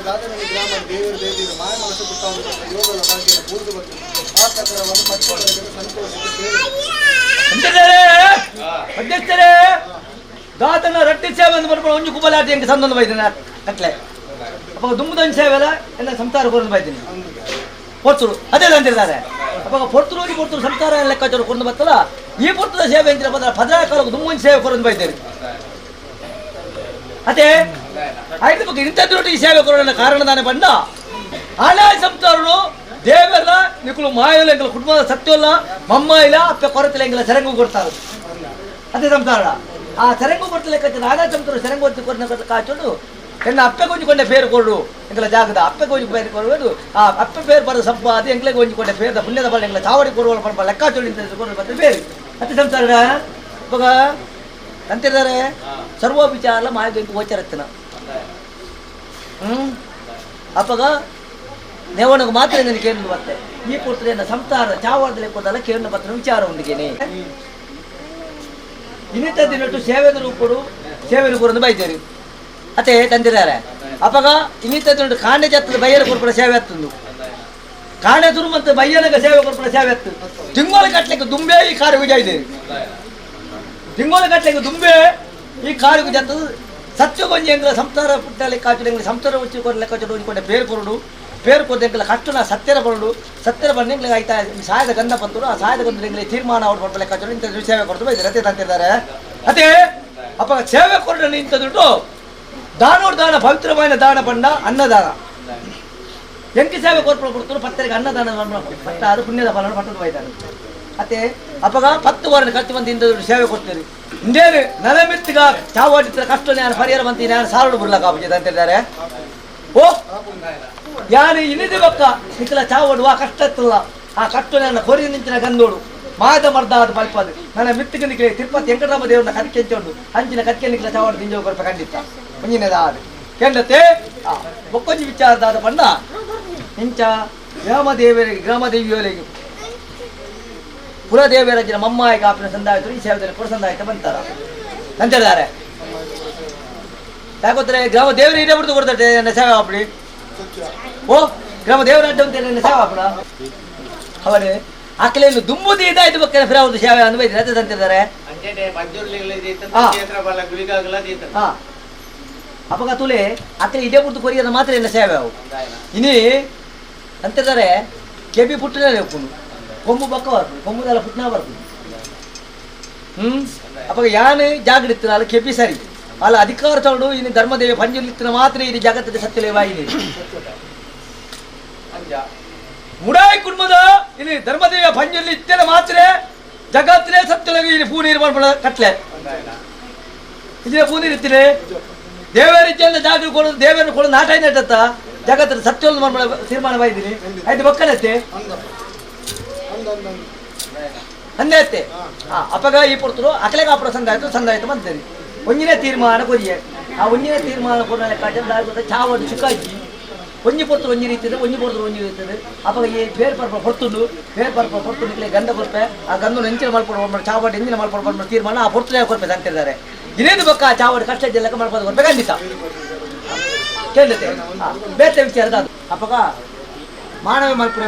ದಾದನಹಳ್ಳಿ ಗ್ರಾಮ ದೇವರ ದೇವಿಯ ಮಾಯ ಮನಸ್ಸು ಪುಟ್ಟ ಯೋಗದ ಭಾಗ್ಯ ಕೂಡಿದು ಬಂತು ಆ ಪ್ರಕಾರವನ್ನು ಮತ್ತೆ ಸಂತೋಷಕ್ಕೆ ಸೇವೆ ದಾತನ ರಟ್ಟಿ ಸೇವೆ ಅಂತ ಮಾಡ್ಕೊಂಡು ಒಂಜು ಕುಬಲಾಟಿ ಹೆಂಗೆ ಸಂದೊಂದು ಬೈದಿನ ಕಟ್ಲೆ ಅಪ್ಪ ದುಂಬುದೊಂದು ಸೇವೆಲ್ಲ ಎಲ್ಲ ಸಂಸಾರ ಕೊರೊಂದು ಬೈದಿನಿ ಪೊರ್ತರು ಅದೇ ಅಂತಿದ್ದಾರೆ ಅಪ್ಪ ಪೊರ್ತರು ಸಂಸಾರ ಲೆಕ್ಕಾಚಾರ ಕೊರೊಂದು ಬರ್ತಲ್ಲ ಈ ಪೊರ್ತದ ಸೇವೆ ಅಂತಿರ ಬಂದ್ರೆ ಭದ್ರಾಕಾಲಕ್ಕೆ ದುಂಬೊಂದು ಸೇವೆ ಕೊರೊಂದು ಬೈತೀರಿ ಅದೇ ಆಯ್ತು ಬಗ್ಗೆ ಇಂಥದ್ರೊಟ್ಟಿಗೆ ಸೇವೆ ಕೊರೋಣ ಕಾರಣದಾನೆ ಬಂದ ಹಳೆ ಸಂಸಾರರು ದೇವೆಲ್ಲ ನಿಕ್ಕಲು ಮಾಯಲ್ಲ ಎಂಗಳ ಕುಟುಂಬದ ಸತ್ಯವಲ್ಲ ಮಮ್ಮ ಇಲ್ಲ ಅಪ್ಪ ಕೊರತಿಲ್ಲ ಎಂಗಳ ಸೆರಂಗು ಕೊಡ್ತಾರೆ ಅದೇ ಸಂಸಾರ ಆ ಸೆರಂಗು ಕೊಡ್ತ ಲೆಕ್ಕಾಚಾರ ಹಳೆ ಸಂಸಾರ ಸೆರಂಗು ಹೊತ್ತು ಕೊಡ ಕಾಚೋಡು ಎನ್ನ ಅಪ್ಪೆ ಗೊಂಜಿಕೊಂಡೆ ಪೇರು ಕೊಡು ಎಂಗಳ ಜಾಗದ ಅಪ್ಪೆ ಗೊಂಜಿ ಪೇರು ಕೊಡುವುದು ಆ ಅಪ್ಪೆ ಪೇರು ಬರೋದು ಸಬ್ಬ ಅದು ಎಂಗ್ಲೆ ಗೊಂಜಿಕೊಂಡೆ ಪೇರದ ಪುಣ್ಯದ ಬಳ ಎಂಗಳ ಚಾವಡಿ ಕೊಡುವ ಪಡ ಲೆಕ್ಕಾಚೋಡಿ ಕೊಡು ಮತ್ತೆ ಬೇರೆ ಅದೇ ಸಂಸಾರ ಇವಾಗ ಅಂತಿದ್ದಾರೆ ಸರ್ವ ವಿಚಾರ ಮಾಯ ಗೋಚರತ್ತಿನ ಅಪ್ಪಗ ನೇವಣಿಗೆ ಮಾತ್ರ ನನಗೆ ಕೇಳಿದ ಮತ್ತೆ ಈ ಪುತ್ರನ ಸಂಸಾರ ಚಾವಡದಲ್ಲಿ ಕೊಡಲ್ಲ ಕೇಳಿದ ಪತ್ರ ವಿಚಾರ ಹೊಂದಿಗೇನೆ ಇನ್ನಿತ ದಿನಟ್ಟು ಸೇವೆದ ರೂಪಡು ಸೇವೆನ ಕೊಡೋದು ಬೈದೇರಿ ಅತ್ತೆ ತಂದಿದ್ದಾರೆ ಅಪ್ಪಗ ಇನ್ನಿತ ದಿನಟ್ಟು ಕಾಂಡೆ ಜತ್ತದ ಬಯ್ಯನ ಕೊಡ್ಪಡ ಸೇವೆ ಹತ್ತಂದು ಕಾಂಡೆ ದುರ್ಮಂತ ಬಯ್ಯನಗ ಸೇವೆ ಕೊಡ್ಪಡ ಸೇವೆ ಹತ್ತು ತಿಂಗೋಳ ಕಟ್ಲಿಕ್ಕೆ ದುಂಬೆ ಈ ಕಾರಿಗೆ ಜಾಯ್ದೇರಿ ತಿಂಗೋಳ ಕಟ್ಲಿಕ್ಕೆ ದುಂಬೆ ಈ ಕಾರಿಗೆ ಜತ್ತದು ಸತ್ಯಗೊಂಜಿ ಎಂಗ್ಲ ಸಂಸಾರ ಪುಟ್ಟ ಲೆಕ್ಕಾಚು ಎಂಗ್ಲ ಸಂಸಾರ ಉಚ್ಚಿ ಕೊಡ ಲೆಕ್ಕಾಚು ಹೊಂದಿಕೊಂಡೆ ಪೇರು ಕೊರಡು ಪೇರು ಕೊಟ್ಟು ಎಂಗ್ಲ ಕಷ್ಟನ ಸತ್ಯರ ಬರಡು ಸತ್ಯರ ಬಂದು ಎಂಗ್ಲಿಗೆ ಆಯ್ತಾ ಸಾಯದ ಗಂಧ ಬಂತರು ಆ ಸಾಯದ ಗಂಧ ಎಂಗ್ಲಿಗೆ ತೀರ್ಮಾನ ಅವ್ರು ಕೊಡ್ಪ ಲೆಕ್ಕಾಚು ಇಂಥ ಸೇವೆ ಕೊಡ್ತು ಬೈತಾರೆ ಅದೇ ತಂತಿದ್ದಾರೆ ಅದೇ ಅಪ್ಪ ಸೇವೆ ಕೊರಡು ಇಂಥ ದುಡ್ಡು ದಾನೋಡ್ ದಾನ ಪವಿತ್ರమైన ದಾನ ಪಂಡ ಅನ್ನದಾನ ಎಂಕಿ ಸೇವೆ ಕೊರ್ಪು ಕೊಡ್ತಾರೆ ಪತ್ತರಿಗೆ ಅನ್ನದಾನ ಪಟ್ಟ ಅದು ಪುಣ್ಯದ ಫಲ ಪಟ್ಟದ ಬೈತಾರೆ ಅತ್ತೆ ಅಪ್ಪಗ 10 ವಾರ ಖರ್ಚು ಬಂದು ಇಂಥ ದುಡ್ಡು ಸೇವೆ ಕೊಡ್ತೀರಿ ಇಂದೇನು ನಲಮಿತ್ತಿಗ ಚಾವಾಡಿತ್ರ ಕಷ್ಟ ನಾನು ಪರಿಹಾರ ಬಂತೀನಿ ನಾನು ಸಾರೋಡು ಬಿಡ್ಲಕ್ಕ ಆಗುತ್ತೆ ಅಂತ ಹೇಳಿದ್ದಾರೆ ಓ ಯಾರು ಇಳಿದು ಬಕ್ಕ ನಿಕ್ಕಲ ಚಾವಡುವ ಕಷ್ಟ ಇತ್ತಲ್ಲ ಆ ಕಷ್ಟ ನನ್ನ ಕೊರಿ ನಿಂಚಿನ ಗಂದೋಡು ಮಾದ ಮರ್ದ ಅದು ಬಲ್ಪದು ನನ್ನ ಮಿತ್ತಿಗೆ ನಿಕ್ಕಲಿ ತಿರುಪತಿ ವೆಂಕಟರಾಮ ದೇವರನ್ನ ಕತ್ಕೆ ಹಂಚೋಡು ಹಂಚಿನ ಕತ್ಕೆ ನಿಕ್ಕಲ ಚಾವಡು ತಿಂಜೋ ಕೊರಪ ಖಂಡಿತ ಮುಂಜಿನದ ಅದು ಕೆಂಡತೆ ಒಕ್ಕೊಂಜಿ ವಿಚಾರದಾದ ಬಂದ ಇಂಚ ಗ್ರಾಮದೇವಿಯವರಿಗೆ ಕುಲದೇವಿಯರ ಮಮ್ಮಾಯಿ ಕಾಪಿನ ಸಂದಾಯಿತು ಈ ಸೇವೆದಲ್ಲಿ ಪುರ ಸಂದಾಯಿತ ಬಂತಾರ ಅಂತ ಹೇಳಿದ್ದಾರೆ ಯಾಕೋದ್ರೆ ಗ್ರಾಮ ದೇವರ ಇಡೇ ಬಿಡ್ತು ಕೊಡ್ತಾರೆ ನನ್ನ ಸೇವೆ ಹಾಪಡಿ ಓ ಗ್ರಾಮ ದೇವರ ಅಡ್ಡ ಅಂತ ನನ್ನ ಸೇವೆ ಹಾಪಡ ಅವರೇ ಆಕಲೇನು ದುಂಬುದಿ ಇದಾಯ್ತು ಬಗ್ಗೆ ಫಿರಾವುದು ಸೇವೆ ಅನ್ವಯಿಸಿ ರಜೆ ಅಂತಿದ್ದಾರೆ ಅಪಗ ತುಲೆ ಆಕಲೆ ಇದೇ ಬಿಡ್ತು ಕೊರಿಯದ ಮಾತ್ರ ಎನ್ನ ಸೇವೆ ಅವು ಇನ್ನಿ ಅಂತಿದ್ದಾರೆ ಕೆಬಿ ಪುಟ್ಟಿನಲ್ಲಿ ಒಪ್ಪುನು ಕೊಂಬು ಬಕ್ಕ ಬರ್ಬೋದು ಕೊಂಬುದೆಲ್ಲ ಪುಟ್ನ ಬರ್ಬೋದು ಅಪ್ಪ ಯಾನು ಜಾಗೃತಿನ ಅಲ್ಲ ಕೆಪಿ ಸರಿ ಅಲ್ಲ ಅಧಿಕಾರ ತಗೊಂಡು ಇನ್ನು ಧರ್ಮದೇವಿ ಪಂಜಲಿತ್ತಿನ ಮಾತ್ರ ಇದು ಜಗತ್ತಿನ ಸತ್ಯಲೇವಾಗಿದೆ ಮುಡಾಯಿ ಕುಟುಂಬದ ಇಲ್ಲಿ ಧರ್ಮದೇವಿಯ ಪಂಜಲಿ ಇತ್ತಿನ ಮಾತ್ರ ಜಗತ್ತಿನ ಸತ್ಯಲೇವಿ ಇಲ್ಲಿ ಪೂ ನಿರ್ಮಾಣ ಕಟ್ಲೆ ಇದೇ ಪೂ ನೀರಿತ್ತಿರಿ ದೇವರ ರೀತಿಯಿಂದ ಜಾಗೃತಿ ಕೊಡೋದು ದೇವರನ್ನು ಕೊಡೋದು ನಾಟ ನಟತ್ತ ಜಗತ್ತಿನ ಸತ್ಯವನ್ನು ತೀರ್ಮಾನವಾಗಿದ್ದೀನಿ ಆಯ್ತು ಬಕ್ಕನತ್ತೆ ಅಂದೈತೆ ಅಪಗ ಈ ಪುರ್ತರು ಅಕಲೆಗ ಅಪರ ಸಂದಾಯ್ತು ಬಂತೇನೆ ಒಂಜಿನ ತೀರ್ಮಾನ ಕೊರಿಯೆ ಆ ಒಂಜಿನ ತೀರ್ಮಾನ ಕೊಡ ಲೆಕ್ಕಾಚಾರ ಚಾವಡು ಚುಕ್ಕಾಕಿ ಒಂಜಿ ಪುರ್ತರು ಒಂಜಿ ರೀತಿ ಇದೆ ಒಂಜಿ ಪುರ್ತರು ಒಂಜಿ ರೀತಿ ಇದೆ ಅಪಗ ಈ ಬೇರೆ ಪರ್ಪ ಹೊರ್ತುಂಡು ಬೇರೆ ಪರ್ಪ ಹೊರ್ತು ನಿಕ್ಲೆ ಗಂಧ ಕೊಡ್ಪೆ ಆ ಗಂಧನ ಹೆಂಚಿನ ಮಾಡ್ಕೊಂಡು ಚಾವಡು ಎಂಜಿನ ಮಾಡ್ಕೊಂಡು ತೀರ್ಮಾನ ಆ ಪುರ್ತಲೇ ಕೊಡ್ಬೇಕು ಅಂತಿದ್ದಾರೆ ಇನ್ನೇನು ಬಕ್ಕ ಆ ಚಾವಡು ಕಷ್ಟ ಲೆಕ್ಕ ಮಾಡ್ಕೊಂಡು ಕೊಡ್ಬೇಕು ಖಂಡಿತ ಕೇಳುತ್ತೆ ಬೇರೆ ವಿಚಾರದ ಅದು ಅಪಗ ಮಾನವ ಮಲ್ಪುರ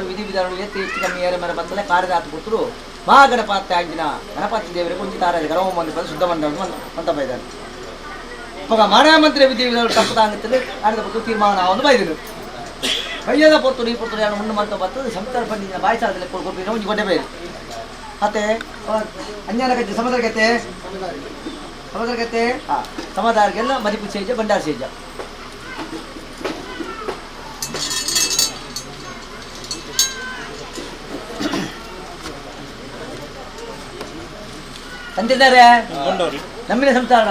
ವಿಧಿ ವಿಧಾನಗಳು ಎತ್ತಿ ಹೆಚ್ಚು ಕಮ್ಮಿ ಏರೆ ಮರ ಬಂದಲೇ ಕಾರ್ಯದಾತ ಕೊಟ್ಟರು ಮಹಾಗಣಪತಿ ಆಗಿನ ಗಣಪತಿ ದೇವರಿಗೆ ಕುಂಚಿತಾರೆ ಗರಮ ಮಂದಿ ಬಂದು ಶುದ್ಧ ಮಂಡಲ ಅಂತ ಬೈದಾರೆ ಇವಾಗ ಮಾನವ ಮಂತ್ರಿ ವಿಧಿ ವಿಧಾನಗಳು ತಪ್ಪದ ಆಗುತ್ತದೆ ಆಡಿದ ಕೊಟ್ಟು ತೀರ್ಮಾನ ಒಂದು ಬೈದರು ಬೈಯದ ಪೊರ್ತರು ಈ ಪೊರ್ತರು ಯಾರು ಮುಂದೆ ಮಂತ ಬರ್ತದೆ ಸಂಸಾರ ಬಂದಿನ ಬಾಯಿಸಾದಲ್ಲಿ ಕೊಟ್ಟು ಒಂದು ಗೊಡ್ಡೆ ಬೈರು ಮತ್ತೆ ಅಂಜಾನ ಗತ್ತೆ ಸಮುದ್ರ ಗತ್ತೆ ಸಮುದಾಯಕ್ಕೆಲ್ಲ ಮರಿಪು ಸೇಜ ಬಂಡಾರ ಸೇಜ ಅಂತಿದ್ದಾರೆ ನಮ್ಮಿನ ಸಂಸಾರ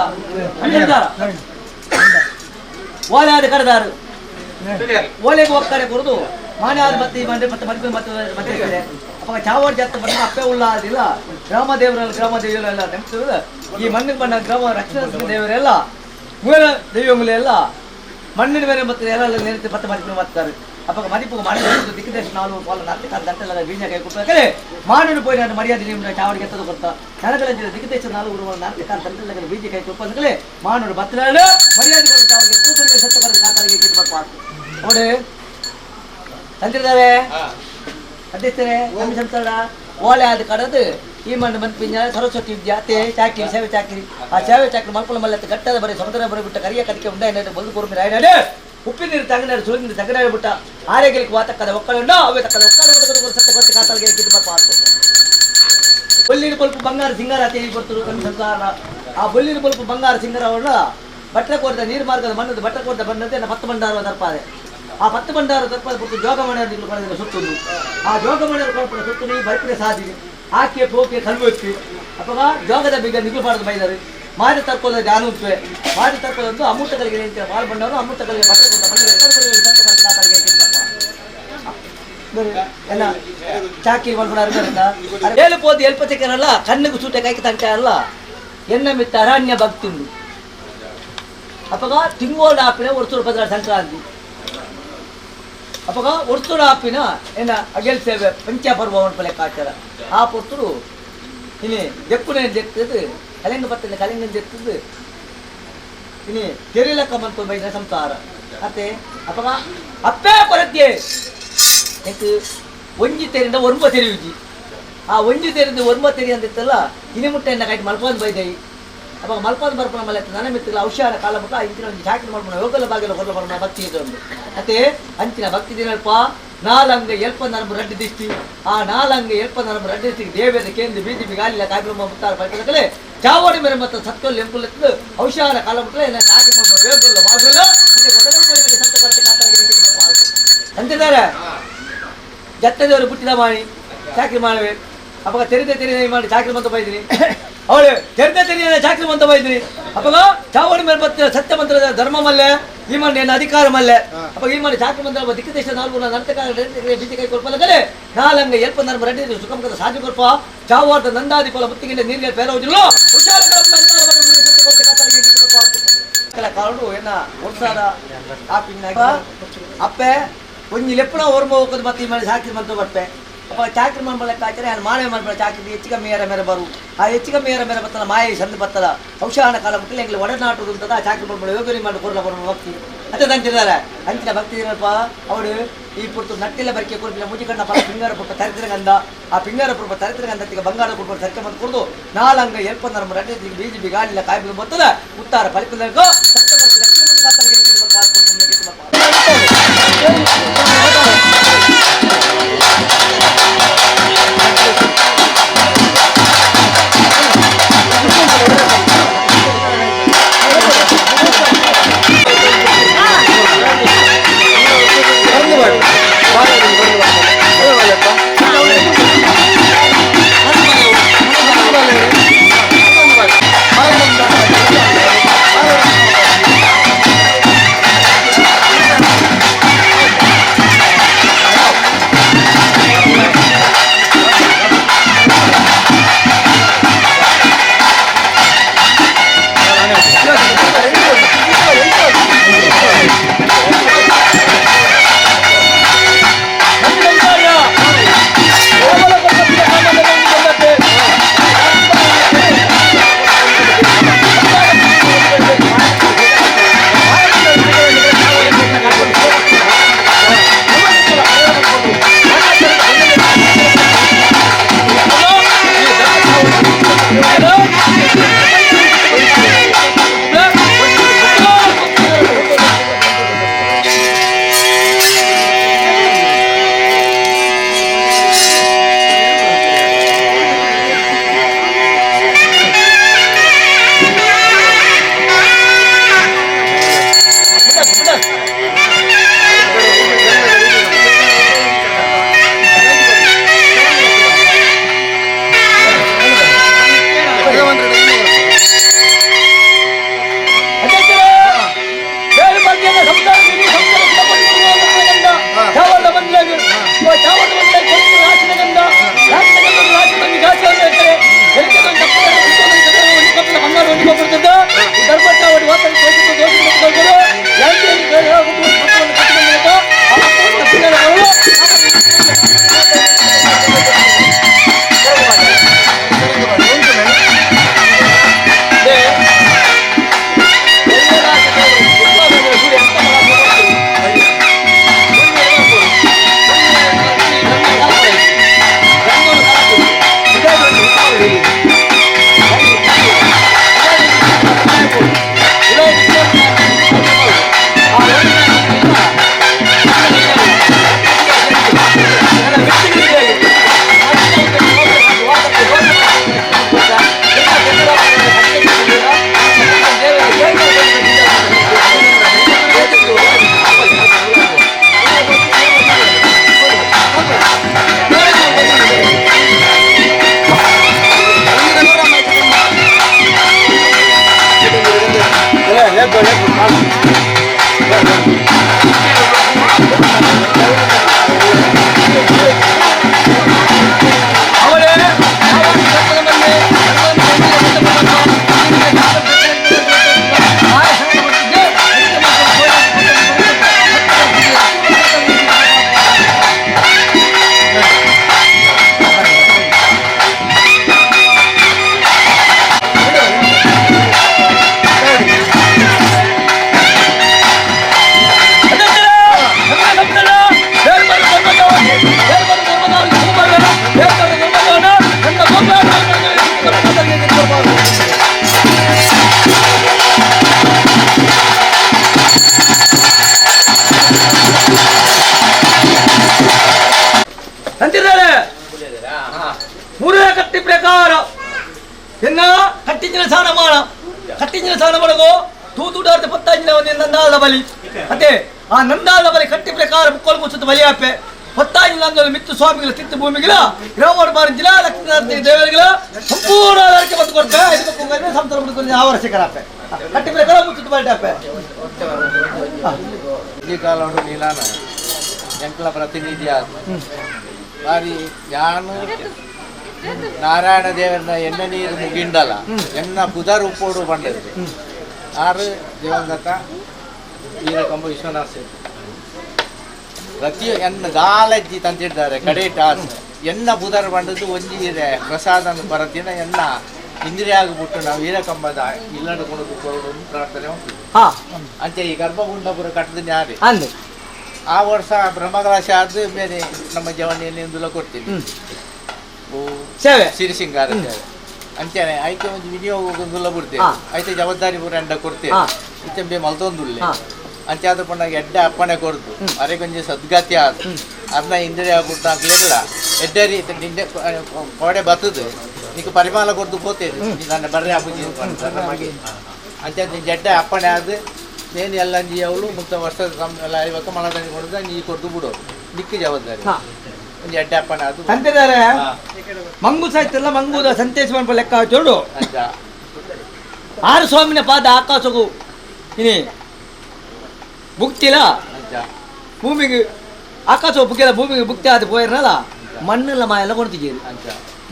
ಓಲೆ ಆದ ಕರೆದಾರು ಓಲೆಗೆ ಹೋಗ್ತಾರೆ ಕೊಡದು ಮಾನೆ ಆದ ಮತ್ತೆ ಮತ್ತೆ ಮತ್ತೆ ಅಪ್ಪ ಚಾವಡಿ ಜಾತ ಬಂದ ಅಪ್ಪೆ ಉಳ್ಳ ಆದಿಲ್ಲ ಗ್ರಾಮದೇವರೆಲ್ಲ ನೆನಪಿದ ಈ ಮಣ್ಣಿಗೆ ಬಂದ ಗ್ರಾಮ ರಕ್ಷಣಾ ದೇವರೆಲ್ಲ ಮೂಲ ದೈವ ಮೂಲೆ ಎಲ್ಲ ಮಣ್ಣಿನ ಮೇಲೆ ಮತ್ತೆ ಎಲ್ಲ ನೆನೆಸಿ ಮತ್ತೆ ಬರ್ತಾರೆ அப்போ மதிப்பு மாநில திக்குதேಶ நாலு போல நடத்தி தட்டல வீண கை கொடுத்தாக்கே மாநில போய் நான் மரியாதை நிமிட ಚಾವಡಿಗೆ ಎತ್ತದು ಕೊಡ್ತಾ ನನಗಳ ದಿಕ್ಕದೇಶ ನಾಲ್ಕು ಗುರುಗಳ ನಾಲ್ಕು ತಂತ್ರಗಳ ಬೀಜ ಕೈ ಕೊಪ್ಪಂದಲೇ ಮಾನವರು ಬತ್ತಲಾಳು ಮರ್ಯಾದೆ ಕೊಟ್ಟು ಚಾವಡಿಗೆ ಎತ್ತದು ಸತ್ತ ಬರ ಕಾತಾಳಿಗೆ ಕಿತ್ತು ಮಾಡ್ತಾರೆ ನೋಡಿ ತಂದಿದ್ದಾರೆ ಅಧ್ಯಕ್ಷರೇ ನಮ್ಮ ಸಂತಳ ಓಲೆ ಆದ ಕಡದು ಈ ಮಣ್ಣು ಬಂದು ಪಿಂಜ ಸರಸ್ವತಿ ವಿದ್ಯಾತೆ ಚಾಕಿರಿ ಸೇವೆ ಚಾಕಿರಿ ಆ ಸೇವೆ ಚಾಕಿರಿ ಮಲ್ಪಲ ಮಲ್ಲತ್ತ ಗಟ್ಟದ ಬರೀ ಸಮುದ್ರ ಬರೀ ಬಿಟ್ಟ ಕರಿಯ ಕಡಿಕೆ ಉಂಡ ಏನಾದ್ರು ಬಂದು ಕೂರ್ಮಿ ರಾಯನಾಡು ಉಪ್ಪಿನ ನೀರು ತಗನಾಡು ಸುಳಿದ ತಗನಾಡು ಬಿಟ್ಟ ಆರೆಗಳಿಗೆ ವಾತಕ್ಕದ ಒಕ್ಕಳುಂಡ ಅವೇ ತಕ್ಕದ ಒಕ್ಕಲು ಸತ್ತ ಕೊಟ್ಟು ಕಾತಾಳಿಗೆ ಕಿತ್ತು ಮಾಡ್ತಾರೆ ಬೊಲ್ಲಿನ ಬಲ್ಪು ಬಂಗಾರ ಸಿಂಗಾರ ತೇಲಿ ಬರ್ತರು ನಮ್ಮ ಸಂಸಾರ ಆ ಬೊಲ್ಲಿನ ಬಲ್ಪು ಬಂಗಾರ ಸಿಂಗಾರ ಅವಳ ಬಟ್ಟೆ ಕೊಡ್ದ ನೀರು ಮಾರ್ಗದ ಮಣ್ಣದ ಬಟ್ಟೆ ಕೊಡ್ದ ಬಣ್ಣದೆ 10 ಬಂಡಾರ ದರ್ಪಾದೆ ಆ 10 ಬಂಡಾರ ದರ್ಪಾದ ಬಿಟ್ಟು ಜೋಗಮಣಿಯರು ಸುತ್ತುದು ಆ ಜೋಗಮಣಿಯರು ಕೊಡ್ಪಡ ಸುತ್ತು ನೀ ಬರ್ಪಿನ ಸಾಧಿನಿ ಆಕೆ ಪೋಕೆ ಕಲ್ವೆತ್ತಿ ಅಥವಾ ಜೋಗದ ಬೀಗ ನಿಗುಲು ಮಾಡಿದ ಬೈದರು ಮಾಡಿ ತರ್ಕೋದ ಜಾನುತ್ವೆ ಮಾಡಿ ತರ್ಕೋದಂತೂ ಅಮೃತಗಳಿಗೆ ಅಂತ ಬಾಳ್ ಬಂಡವರು ಅಮೃತಗಳಿಗೆ ಬಟ್ಟೆ ಕೊಟ್ಟ ಎಲ್ಲ ಚಾಕಿ ಮಾಡ್ಕೊಂಡ ಹೇಳ್ಬೋದು ಎಲ್ಪತಿಕರಲ್ಲ ಕಣ್ಣಿಗೆ ಸೂಟೆ ಕೈಗೆ ತಂಚಾರಲ್ಲ ಎನ್ನ ಮಿತ್ತ ಅರಣ್ಯ ಭಕ್ತಿ ಅಪ್ಪಗ ತಿಂಗೋಡ ಆಪಿನ ಒಡ್ಸೂರು ಪದ್ರ ಸಂಕ್ರಾಂತಿ ಅಪ್ಪಗ ಒಡ್ಸೂರು ಆಪಿನ ಏನ ಅಗೆಲ್ ಸೇವೆ ಪಂಚಪರ್ವ ಲೆಕ್ಕಾಚಾರ ಆ ಪೊತ್ತರು ಇನಿ ದೆಕ್ಕುನೆ ದೆಕ್ಕದು ಕಲೆಂಗ ಬರ್ತದೆ ಕಲೆಂಗನ್ ದೆಕ್ಕದು ಇನಿ ತೆರಿಲಕ್ಕ ಮಂತು ಬೈನ ಸಂಸಾರ ಮತ್ತೆ ಅಪ್ಪಗ ಅಪ್ಪೇ ಕೊರತೆ எனக்கு ஒஞ்சி தெரிந்த ஒரும்ப தெரிவிச்சு ஒஞ்சி தெரிந்து ஒரும்ப தெரியாந்திತ್ತಲ್ಲ ಇನಿ ಮುಟ್ಟೆ ಎನ್ನ ಕೈಟ್ ಮಲ್ಪಾದ್ ಬೈದೈ ಅಪ್ಪ ಮಲ್ಪಾದ್ ಬರ್ಪಣ ಮಲ್ಲ ನನಮಿತ್ತಿಲ್ಲ ಔಷಧ ಕಾಲ ಮುಟ್ಟ ಇಂಚಿನ ಒಂದು ಚಾಕರಿ ಮಾಡ್ಕೊಂಡು ಹೋಗಲ್ಲ ಬಾಗಿಲ ಹೊರಲ ಬರೋಣ ಭಕ್ತಿ ಇದೆ ಒಂದು ಮತ್ತೆ ಅಂಚಿನ ಭಕ್ತಿ ದಿನಲ್ಪ ನಾಲಂಗ ಎಲ್ಪ ನರඹ ರಡ್ಡಿ ದಿಷ್ಟಿ ಆ ನಾಲಂಗ ಎಲ್ಪ ನರඹ ರಡ್ಡಿ ದಿಷ್ಟಿಗೆ ದೇವೇದ ಕೇಂದ್ರ ಬೀದಿ ಗಾಲಿಲ ಕಾಯ್ಬಿಡುವ ಮುತ್ತಾರ ಪಲ್ಕಲೇ ಚಾವಡಿ ಮೇರೆ ಮತ್ತೆ ಸತ್ಕೊಲ್ಲಿ ಎಂಪುಲೆತ್ತು ಔಷಧ ಕಾಲ ಮುಟ್ಟ ಎನ್ನ ಚಾಕರಿ ಮಾಡ್ಕೊಂಡು ಹೋಗಲ್ಲ ಬಾಗಿಲ ಇಲ್ಲಿ ಗೊಡಗಡೆ ಸತ್ತ ಕಟ್ಟಿ ಕಾತಾಗಿ ಅಂತಿದ್ದಾರೆ ಜತ್ತದವರು ಹುಟ್ಟಿದ ಮಾಡಿ ಚಾಕರಿ ಮಾಡಬೇಕು ಅಪ್ಪಗ ತೆರೆದ ಮಾಡಿ ಚಾಕರಿ ಮಂತ ಬೈದಿನಿ ಅವಳು ತೆರೆದ ಚಾಕರಿ ಮಂತ ಬೈದಿನಿ ಅಪ್ಪಗ ಚಾವಡಿ ಮೇಲೆ ಬತ್ತ ಸತ್ಯ ಮಂತ್ರದ ಧರ್ಮ ಮಲ್ಲೆ ಈ ಮನೆ ಏನು ಅಧಿಕಾರ ಮಲ್ಲೆ ಅಪ್ಪ ಈ ಮನೆ ಚಾಕರಿ ಮಂತ್ರ ದಿಕ್ಕದೇಶ ನಾಲ್ಕು ನರ್ತಕ ಬೀದಿ ಕೈ ಕೊಲ್ಪಲ್ಲೇ ನಾಲಂಗ ಎಲ್ಪ ನರ್ಮ ರೆಡ್ಡಿ ಸುಖಮಕದ ಸಾಧಿ ಕೊಲ್ಪ ಚಾವಾರ್ದ ನಂದಾದಿ ಕೊಲ ಮುತ್ತಿಗಿಂದ ನೀರಿಗೆ ಪೇರವುದಿಲ್ಲ ಕಾರಣ ಏನ ಒಡ್ಸಾದ ಆಪಿಂಗ್ ಅಪ್ಪೆ ಒಂಜಿ ಲೆಪ್ಪಣ ಓರ್ಮ ಹೋಗೋದು ಮತ್ತೆ ಈ ಮನೆ ಚಾಕರಿ ಮಂತ್ರ ಬಟ್ಟೆ ಅಪ್ಪ ಚಾಕರಿ ಮಾಡ್ಬೇಕಾಚಾರೆ ಅಲ್ಲಿ ಮಾನೆ ಮಾಡ್ಬೇಡ ಚಾಕರಿ ಹೆಚ್ಚಿಗೆ ಮೇರ ಮೇರೆ ಬರು ಆ ಹೆಚ್ಚಿಗೆ ಮೇರ ಮೇರೆ ಬತ್ತಲ್ಲ ಮಾಯ ಸಂದು ಬತ್ತದ ಔಷಧ ಕಾಲ ಮುಟ್ಟಲಿ ಎಂಗ್ಲಿ ಒಡನಾಟುದು ಅಂತದ ಆ ಚಾಕರಿ ಮಾಡ್ಬೇಡ ಯೋಗರಿ ಮಾಡಿ ಕೊರಲ ಬರೋ ಭಕ್ತಿ ಅಂತ ಅಂತಿದ್ದಾರೆ ಅಂಚಿನ ಭಕ್ತಿ ಏನಪ್ಪ ಅವಳು ಈ ಪುಟ್ಟು ನಟ್ಟಿಲ್ಲ ಬರಿಕೆ ಕೊಡ್ತಿಲ್ಲ ಮುಜಿಕಣ್ಣ ಪರ ಪಿಂಗಾರ ಪುಟ್ಟ ತರಿತ್ರಗಂಧ ಆ ಪಿಂಗಾರ ಪುಟ್ಟ ತರಿತ್ರಗಂಧತ್ತಿಗೆ ಬಂಗಾರ ಕೊಡ್ಬೋದು ಸರ್ಕೆ ಬಂದು ಕೊಡ್ದು ನಾಲಂಗ ಎಲ್ಪಂದರ ರಡ್ಡಿ ಬೀಜಿ ಗಾಳಿಲ್ಲ ಕಾಯ್ಬಿಡು ಬರ್ತದ ಉತ್ತಾರ ಫಲಿತದಕ್ಕೂ ಸತ್ಯ ಬರ್ತಿ ರಕ್ಷಣೆ ಮತ್ತು ಕಾತಲಿಗೆ ಧರ್ಮ ಅಂತಿದ್ದಾರೆ ಮೂರನೇ ಕಟ್ಟಿ ಪ್ರಕಾರ ಎನ್ನ ಕಟ್ಟಿಂಜಿನ ಸ್ನಾನ ಮಾಡ ಕಟ್ಟಿಂಜಿನ ಸ್ನಾನ ಮಾಡಗೋ ತೂತೂಟಾರ್ಥ ಪತ್ತಾಂಜಿನ ನಂದಾಳ ಬಲಿ ಅದೇ ಆ ನಂದಾಳ ಬಲಿ ಕಟ್ಟಿ ಪ್ರಕಾರ ಮುಕ್ಕೋಲು ಮುಚ್ಚುತ್ತ ಬಲಿಯಾಪೆ ಪತ್ತಾಂಜಿನ ಅಂದಲ್ಲಿ ಮಿತ್ತು ಸ್ವಾಮಿಗಳ ತಿತ್ತು ಭೂಮಿಗಳ ಗ್ರಾಮವಾಡ ಬಾರಿ ಜಿಲ್ಲಾ ಲಕ್ಷ್ಮೀ ದೇವರಿಗಳ ಸಂಪೂರ್ಣ ಆಧಾರಕ್ಕೆ ಬಂದು ಕೊಡ್ತೆ ಇದಕ್ಕೆ ಸಂತರ ಬಿಡ್ಕೊಂಡು ಆವರ್ಷಕರಾಪೆ ಕಟ್ಟಿ ಪ್ರಕಾರ ಮುಚ್ಚುತ್ತ ಬಲಿಟಾಪೆ ಈ ಕಾಲ ಉಂಟು ನೀಲಾನ ಎಂಕ್ಲ ಪ್ರತಿನಿಧಿ ಬಾರಿ ಯಾನು ನಾರಾಯಣ ದೇವರನ್ನ ಎಣ್ಣೆ ನೀರು ಮುಗಿಂಡಲ್ಲ ಎನ್ನ ಪುದರ್ ಉಪ್ಪೋಡು ಬಂಡದ್ದು ಆರು ದಿವಂಗತ ವೀರಕಂಬ ವಿಶ್ವನಾಥ ಪ್ರತಿ ಎನ್ನ ಗಾಲಜ್ಜಿ ತಂದಿದ್ದಾರೆ ಕಡೆ ಟಾಸ್ ಎನ್ನ ಪುದರ್ ಬಂಡದ್ದು ಒಂಜಿದೆ ಪ್ರಸಾದನ ಬರತ್ತಿನ ಎನ್ನ ಇಂದ್ರಿಯ ಆಗಿಬಿಟ್ಟು ನಾವು ವೀರಕಂಬದ ಇಲ್ಲಡ ಕೊಡೋದು ಕೊಡೋದು ಪ್ರಾರ್ಥನೆ ಉಂಟು ಅಂತೆ ಈ ಗರ್ಭಗುಂಡಪುರ ಕಟ್ಟದ ಯಾರೇ ಆ ವರ್ಷ ಬ್ರಹ್ಮಕಲಾಶ ಆದ ಬೇರೆ ನಮ್ಮ ಜವಣಿಯನ್ನೆಂದುಲ ಕೊಡ್ತೀವಿ ಸಿರಿಸಿಂಗಾರ ಸೇವೆ ಅಂಚನೆ ಐತೆ ಒಂದು ವಿನಿಯೋಗ ಬಿಡ್ತೇವೆ ಐತೆ ಜವಾಬ್ದಾರಿ ಪೂರ ಎಂಡ ಕೊಡ್ತೇವೆ ಇತ್ತೆ ಮಲ್ತೊಂದುಲ್ಲೆ ಅಂಚೆ ಆದ ಪಂಡಾಗ ಎಡ್ಡ ಅಪ್ಪಣೆ ಕೊಡ್ದು ಅರೆಗೊಂಜಿ ಸದ್ಗತಿ ಆದ ಅದನ್ನ ಇಂದ್ರಿಯ ಆಗ್ಬಿಟ್ಟು ಆಗ್ಲಿಲ್ಲ ಎಡ್ಡರಿ ನಿಂದೆ ಕೋಡೆ ಬತ್ತದು ನೀನು ಪರಿಮಾಲ ಕೊಡ್ದು ಹೋತೇನೆ ನನ್ನ ಬರ್ರೆ ಅಪ್ಪುಜಿ ನಮಗೆ ಅಂಚೆ ಜಡ್ಡ ಅಪ್ಪಣೆ ಆದ ನೇನು ಎಲ್ಲ ನೀ ಅವಳು ಮುಕ್ತ ವರ್ಷ ಎಲ್ಲ ಐವತ್ತು ಮಳದಲ್ಲಿ ಕೊಡೋದ ನೀ ಕೊಡ್ದು ಬಿಡೋದು ದಿಕ್ಕು ಜವಾಬ್ದಾರಿ ಒಂದು ಎಡ್ಡೆ ಅಪ್ಪಣೆ ಅದು ಅಂತಿದ್ದಾರೆ ಮಂಗು ಸಾಯ್ತಲ್ಲ ಮಂಗೂದ ಸಂತೇಶ ಲೆಕ್ಕ ಹಾಕೋಡು ಆರು ಸ್ವಾಮಿನ ಪಾದ ಆಕಾಶಗೂ ಇನಿ ಬುಕ್ತಿಲ್ಲ ಭೂಮಿಗೆ ಆಕಾಶ ಬುಕ್ಕಿಲ್ಲ ಭೂಮಿಗೆ ಬುಕ್ತಿ ಆದ ಪೋಯಿರಲ್ಲ ಮಣ್ಣೆಲ್ಲ ಮಾಯೆಲ್ಲ ಕೊಡ್ತಿದ್ದೀರಿ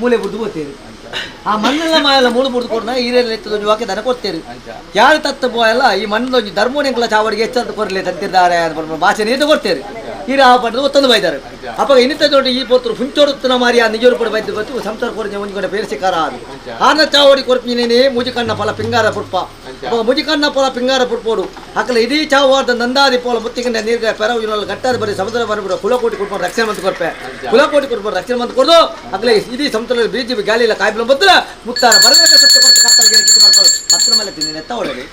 ಮೂಲೆ ಬುಡ್ದು ಕೊಡ್ತೀರಿ ಆ ಮಣ್ಣೆಲ್ಲ ಮಾಯೆಲ್ಲ ಮೂಳು ಬುಡ್ದು ಕೊಡ್ನ ಹಿರಿಯರಲ್ಲಿ ಎತ್ತದೊಂದು ವಾಕ್ಯ ದನ ಕೊಡ್ತೀರಿ ಯಾರು ತತ್ತ ಪೋಯಲ್ಲ ಈ ಮಣ್ಣೊಂದು ಧರ್ಮೋನೆಂಕಲ ಚಾವಡಿಗೆ ಹೆಚ್ಚಂತ ಕೊರಲಿ ತಂತಿದ್ದಾರೆ ಭಾಷೆ ನೀತು ಕೊಡ್ತೀರಿ ಹೀರ ಆ ಪಡೆದು ಒತ್ತೊಂದು ಬೈದಾರೆ ಅಪ್ಪ ಇನ್ನಿತ ದೊಡ್ಡ ಈ ಪೋತ್ರ ಹುಂಚೋಡುತ್ತನ ಮಾರಿ ಆ ನಿಜರು ಕೂಡ ಬೈದು ಬತ್ತು ಸಂಸಾರ ಕೊರಜೆ ಒಂಜಿ ಪೇರಿಸಿಕಾರ ಅದು ಆನ ಚಾವಡಿ ಕೊರ್ಪಿನೇನೆ ಮುಜಿಕಣ್ಣ ಫಲ ಪಿಂಗಾರ ಪುಡ್ಪ ಅಪ್ಪ ಮುಜಿಕಣ್ಣ ಫಲ ಪಿಂಗಾರ ಪುಡ್ಪೋಡು ಅಕ್ಕಲ ಇಡೀ ಚಾವಾರ್ದ ನಂದಾದಿ ಪೋಲ ಮುತ್ತಿಗಿಂದ ನೀರ್ಗ ಪೆರವು ಇವನಲ್ಲಿ ಗಟ್ಟಾದ ಬರೀ ಸಮುದ್ರ ಬಂದ್ಬಿಡು ಕುಲಕೋಟಿ ಕೊಡ್ಕೊಂಡು ರಕ್ಷಣೆ ಮಂತ್ ಕೊಡ್ಪೆ ಕುಲಕೋಟಿ ಕೊಡ್ಕೊಂಡು ರಕ್ಷಣೆ ಮಂತ್ ಕೊಡ್ದು ಅಕ್ಕಲ ಇಡೀ ಸಮುದ್ರದಲ್ಲಿ ಬೀಜಿ ಗಾಳಿ ಇಲ್ಲ ಕಾಯ್ಬಿಲ ಬದ್ರ ಮುತ್ತಾರ ಬರಬೇಕ ಸತ್ಯ ಕೊಡ್ತು ಕಾತಲ್ಗೆ ಕಿತ್ತು ಬರ್ಬೋದು ಹತ್ರ ಮೇಲೆ ತಿನ್ನಿ ಎತ್ತ ಒಳಗೆ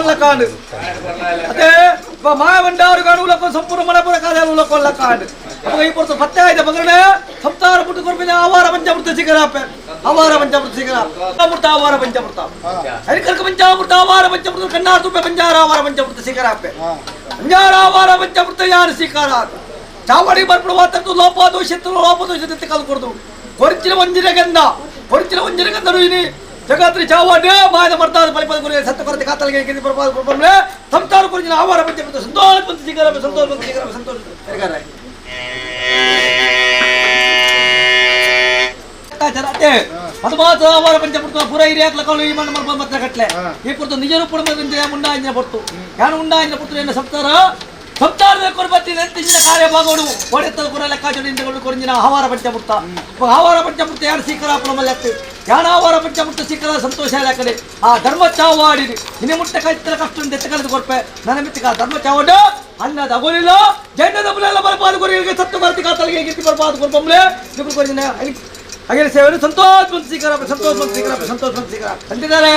ಕೊಲ್ಲ ಕಾಡು ಅದೇ ಮಾಯ ಬಂಡಾರು ಕಾಡು ಉಲಕ ಸಂಪೂರ್ಣ ಮಣಪುರ ಕಾಲ ಉಲಕ ಕೊಲ್ಲ ಕಾಡು ಅವಾಗ ಈ ಪುರ್ತು ಪತ್ತೆ ಆಯ್ತು ಮಗನೇ ಸಂಸಾರ ಪುಟ್ಟು ಕೊರ್ಪಿನ ಆವಾರ ಪಂಚಮೃತ ಸಿಗರಾಪೆ ಆವಾರ ಪಂಚಮೃತ ಸಿಗರ ಅಮೃತ ಆವಾರ ಪಂಚಮೃತ ಹರಿಕರ್ಕ ಪಂಚಾಮೃತ ಆವಾರ ಪಂಚಮೃತ ಕನ್ನಾ ತುಪ್ಪೆ ಪಂಜಾರ ಆವಾರ ಪಂಚಮೃತ ಸಿಗರಾಪೆ ಪಂಜಾರ ಆವಾರ ಪಂಚಮೃತ ಯಾರು ಸಿಕಾರ ಚಾವಡಿ ಬರ್ಪಡು ಮಾತಾಡ್ತು ಲೋಪದೋಷತೆ ಕಲ್ಕೊಡ್ದು ಕೊರ್ಚಿನ ಒಂಜಿನ ಗಂಧ ಇನಿ ಜಗತ್ರಿ ಚಾವಾಡೆ ಮಾಯದ ಮರ್ತಾದ ಪರಿಪದ ಗುರಿ ಸತ್ಯ ಕೊರತೆ ಕಾತಲಿಗೆ ಕಿಂದಿ ಪ್ರಪಾದ ಪ್ರಪಂಚ ಸಂತಾನ ಕುರಿಜಿನ ಆವಾರ ಪಂಚಮೃತ ಸಂತೋಷ ಬಂತು ಸಿಗರ ಸಂತೋಷ ಅದು ಮಾತ್ರ ಆವಾರ ಪಂಚಮೃತ ಪುರ ಹಿರಿಯಾಕ್ಲ ಕಳು ಈ ಮಣ್ಣ ಮರ್ಪ ಮಾತ್ರ ಕಟ್ಲೆ ಈ ಪುರ್ತು ನಿಜ ರೂಪ ಮುಂಡಾಂಜಿನ ಪೊರ್ತು ಯಾನು ಮುಂಡಾಂಜಿನ ಪುತ್ರ ಎನ್ನ ಸಂತಾರದ ಕೊರಬತ್ತಿ ನೆಂತಿನ ಕಾರ್ಯ ಭಾಗಗಳು ಒಡೆತದ ಕುರ ಲೆಕ್ಕಾಚೋಡಿಂದಗಳು ಕೊರಿಂಜಿನ ಆವಾರ ಪಂಚಮೃತ ಆವಾರ ಪಂಚಮೃತ ಯಾರು ಸೀಕರ ಮಲ್ಲೆತ್ತು ಯಾನ ಆವಾರ ಪಂಚಮೃತ ಸೀಕರ ಸಂತೋಷ ಕಡೆ ಆ ಧರ್ಮ ಚಾವಾಡಿರಿ ನಿನ್ನೆ ಮುಟ್ಟ ಕೈತರ ಕಷ್ಟ ಎತ್ತ ಕಳೆದು ಕೊಡ್ಪೆ ನನ್ನ ಮಿತ್ತಿಕ ಧರ್ಮ ಚಾವಾಡು ಅನ್ನದ ಅಗೋಲಿಲ್ಲ ಜೈನದ ಮುಲೆಲ್ಲ ಬರಪಾದ ಗುರಿಗೆ ಸತ್ತು ಬರ್ತಿ ಕಾತಲಿಗೆ ಗಿತ್ತಿ ಬರಪಾದ ಕೊರ್ಬಂಬ್ಲೆ ನಿಬ್ರು ಕೊರಿಂಜಿನ ಹಾಗೆ ಸೇವೆ ಸಂತೋಷ ಸೀಕರ ಅಂತಿದ್ದಾರೆ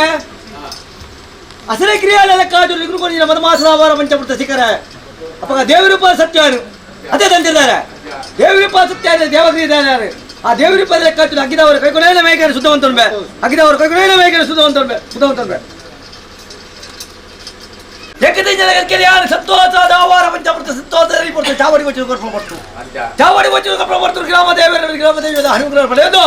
ಹಸಿರೇ ಕ್ರಿಯೆಲ್ಲ ಲೆಕ್ಕಾಚೋಡಿ ನಿಗ್ರು ಕೊರಿಂಜಿನ ಮದಮಾಸದ ಆವಾರ ಪಂಚಮೃತ ಸೀಕರ ಅಪ್ಪ ದೇವರೂಪ ಸತ್ಯರು ಅದೇ ತಂದಿದ್ದಾರೆ ದೇವರೂಪ ಸತ್ಯ ದೇವಗಿರಿದ್ದಾರೆ ಆ ದೇವರೂಪ ಲೆಕ್ಕ ಅಗ್ಗಿದವರು ಕೈಗೊಳ್ಳ ಮೇಘರು ಶುದ್ಧವಂತನ್ಬೆ ಅಗ್ಗಿದವರು ಕೈಗೊಳ್ಳ ಮೇಘರು ಶುದ್ಧವಂತನ್ಬೆ ಏಕತೆ ಯಾರು ಸಂತೋಷದ ಆವಾರ ಪಂಚಮೃತ ಸಂತೋಷ ಚಾವಡಿ ವಚ್ಚು ಕೊಡ್ಕೊಂಡು ಚಾವಡಿ ವಚ್ಚು ಕೊಡ್ಕೊಂಡು ಗ್ರಾಮ ದೇವರ ಹನುಗ್ರಹ ಪಡೆಯೋದು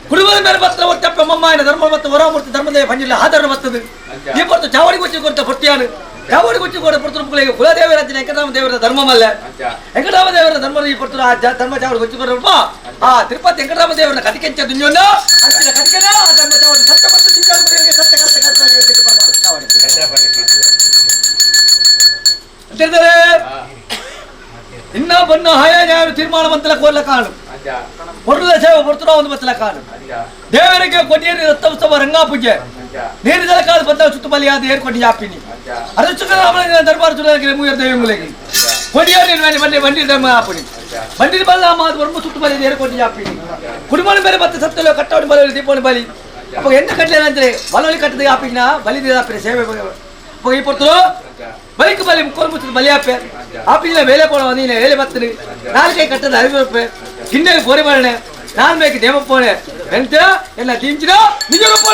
ಕುಟುಂಬದ ಮೇಲೆ ಪತ್ರ ಒಟ್ಟಪ್ಪ ಮಮ್ಮಾಯನ ಧರ್ಮ ಮತ್ತು ಹೊರಮೂರ್ತಿ ಧರ್ಮದೇವ ಪಂಜಿಲ್ಲ ಆಧಾರ ಬರ್ತದೆ ಈ ಪರ್ತು ಚಾವಡಿ ವಚ್ಚು ಕೊಡ್ತಾ ಪರ್ತಿಯಾನು ಚಾವಡಿ ವಚ್ಚು ಕೊಡ ಪರ್ತುಗಳಿಗೆ ಕುಲದೇವರ ವೆಂಕಟರಾಮ ದೇವರ ಧರ್ಮಮಲ್ಲ ವೆಂಕಟರಾಮ ದೇವರ ಧರ್ಮ ಈ ಪರ್ತು ಧರ್ಮ ಚಾವಡಿ ವಚ್ಚು ಕೊಡಪ್ಪ ಆ ತಿರುಪತಿ ವೆಂಕಟರಾಮ ದೇವರ ಕಟಿಕೆಂಚ ದುಂಜೊಂದ ಅಂಚಿನ ಕಟಿಕೆನ ಆ ಧರ್ಮ ಚಾವಡಿ ಸತ್ಯ ಮತ್ತು ಚಿಂಚಾವಡಿಗೆ ಇನ್ನ ಬಣ್ಣ ಹಾಯ ತೀರ್ಮಾನ ಮಂತಲ ಕೋರ್ಲ ಕಾಣು ಹೊರದ ಸೇವೆ ಹೊರತುರ ಒಂದು ಮತ್ತಲ ಕಾಣು ದೇವರಿಗೆ ಕೊಟ್ಟಿಯರಿ ರಥೋತ್ಸವ ರಂಗಾ ಪೂಜೆ ನೀರಿದಲ ಕಾಲ ಬಂದ ಸುತ್ತಮಲ್ಲಿ ಆದ ಏರ್ ಕೊಟ್ಟಿ ಜಾಪಿನಿ ಅರಸುಕರಾಮನ ದರ್ಬಾರ್ ಸುರಗೆ ಮೂಯರ್ ದೇವಿ ಮೂಲೆಗೆ ಕೊಡಿಯರಿ ಬಂಡಿ ಧರ್ಮ ಆಪಣಿ ಬಂಡಿ ಬಲ್ಲ ಮಾತು ಬರ್ಮ ಸುತ್ತಮಲ್ಲಿ ಏರ್ ಕೊಟ್ಟಿ ಜಾಪಿನಿ ಕುಡುಮನ ಬೇರೆ ಮತ್ತೆ ಸತ್ತಲು ಕಟ್ಟೋಡಿ ಬಲಿ ದೀಪೋಣಿ ಬಲಿ ಅಪ್ಪ ಎನ್ನ ಕಟ್ಟಲೆ ಅಂದ್ರೆ ಬಲವಲಿ ಕಟ್ಟದ ಆಪಿನ ಬಲಿ ಆಪಿನ ಸೇವೆ ಈ ಪೊರ್ತರು ಬೈಕ್ ಬಲಿ ಮುಕ್ಕೋರು ಬಲಿ ಆಪೆ ಆಪಿನ ಬೇಲೆ ಕೊಡುವ ನೀನೆ ಬೇಲೆ ಬರ್ತದೆ ನಾಲ್ಕೈ ಕಟ್ಟದ 50 ರೂಪಾಯಿ ಕಿಂಡೆಗೆ ಪೋರಿ ಮಾಡಣೆ ನಾನು ಬೇಕು ದೇವಪ್ಪೋಣೆ ಎಂತ ಎಲ್ಲ ತಿಂಚಿನ ನಿಜ ರೂಪ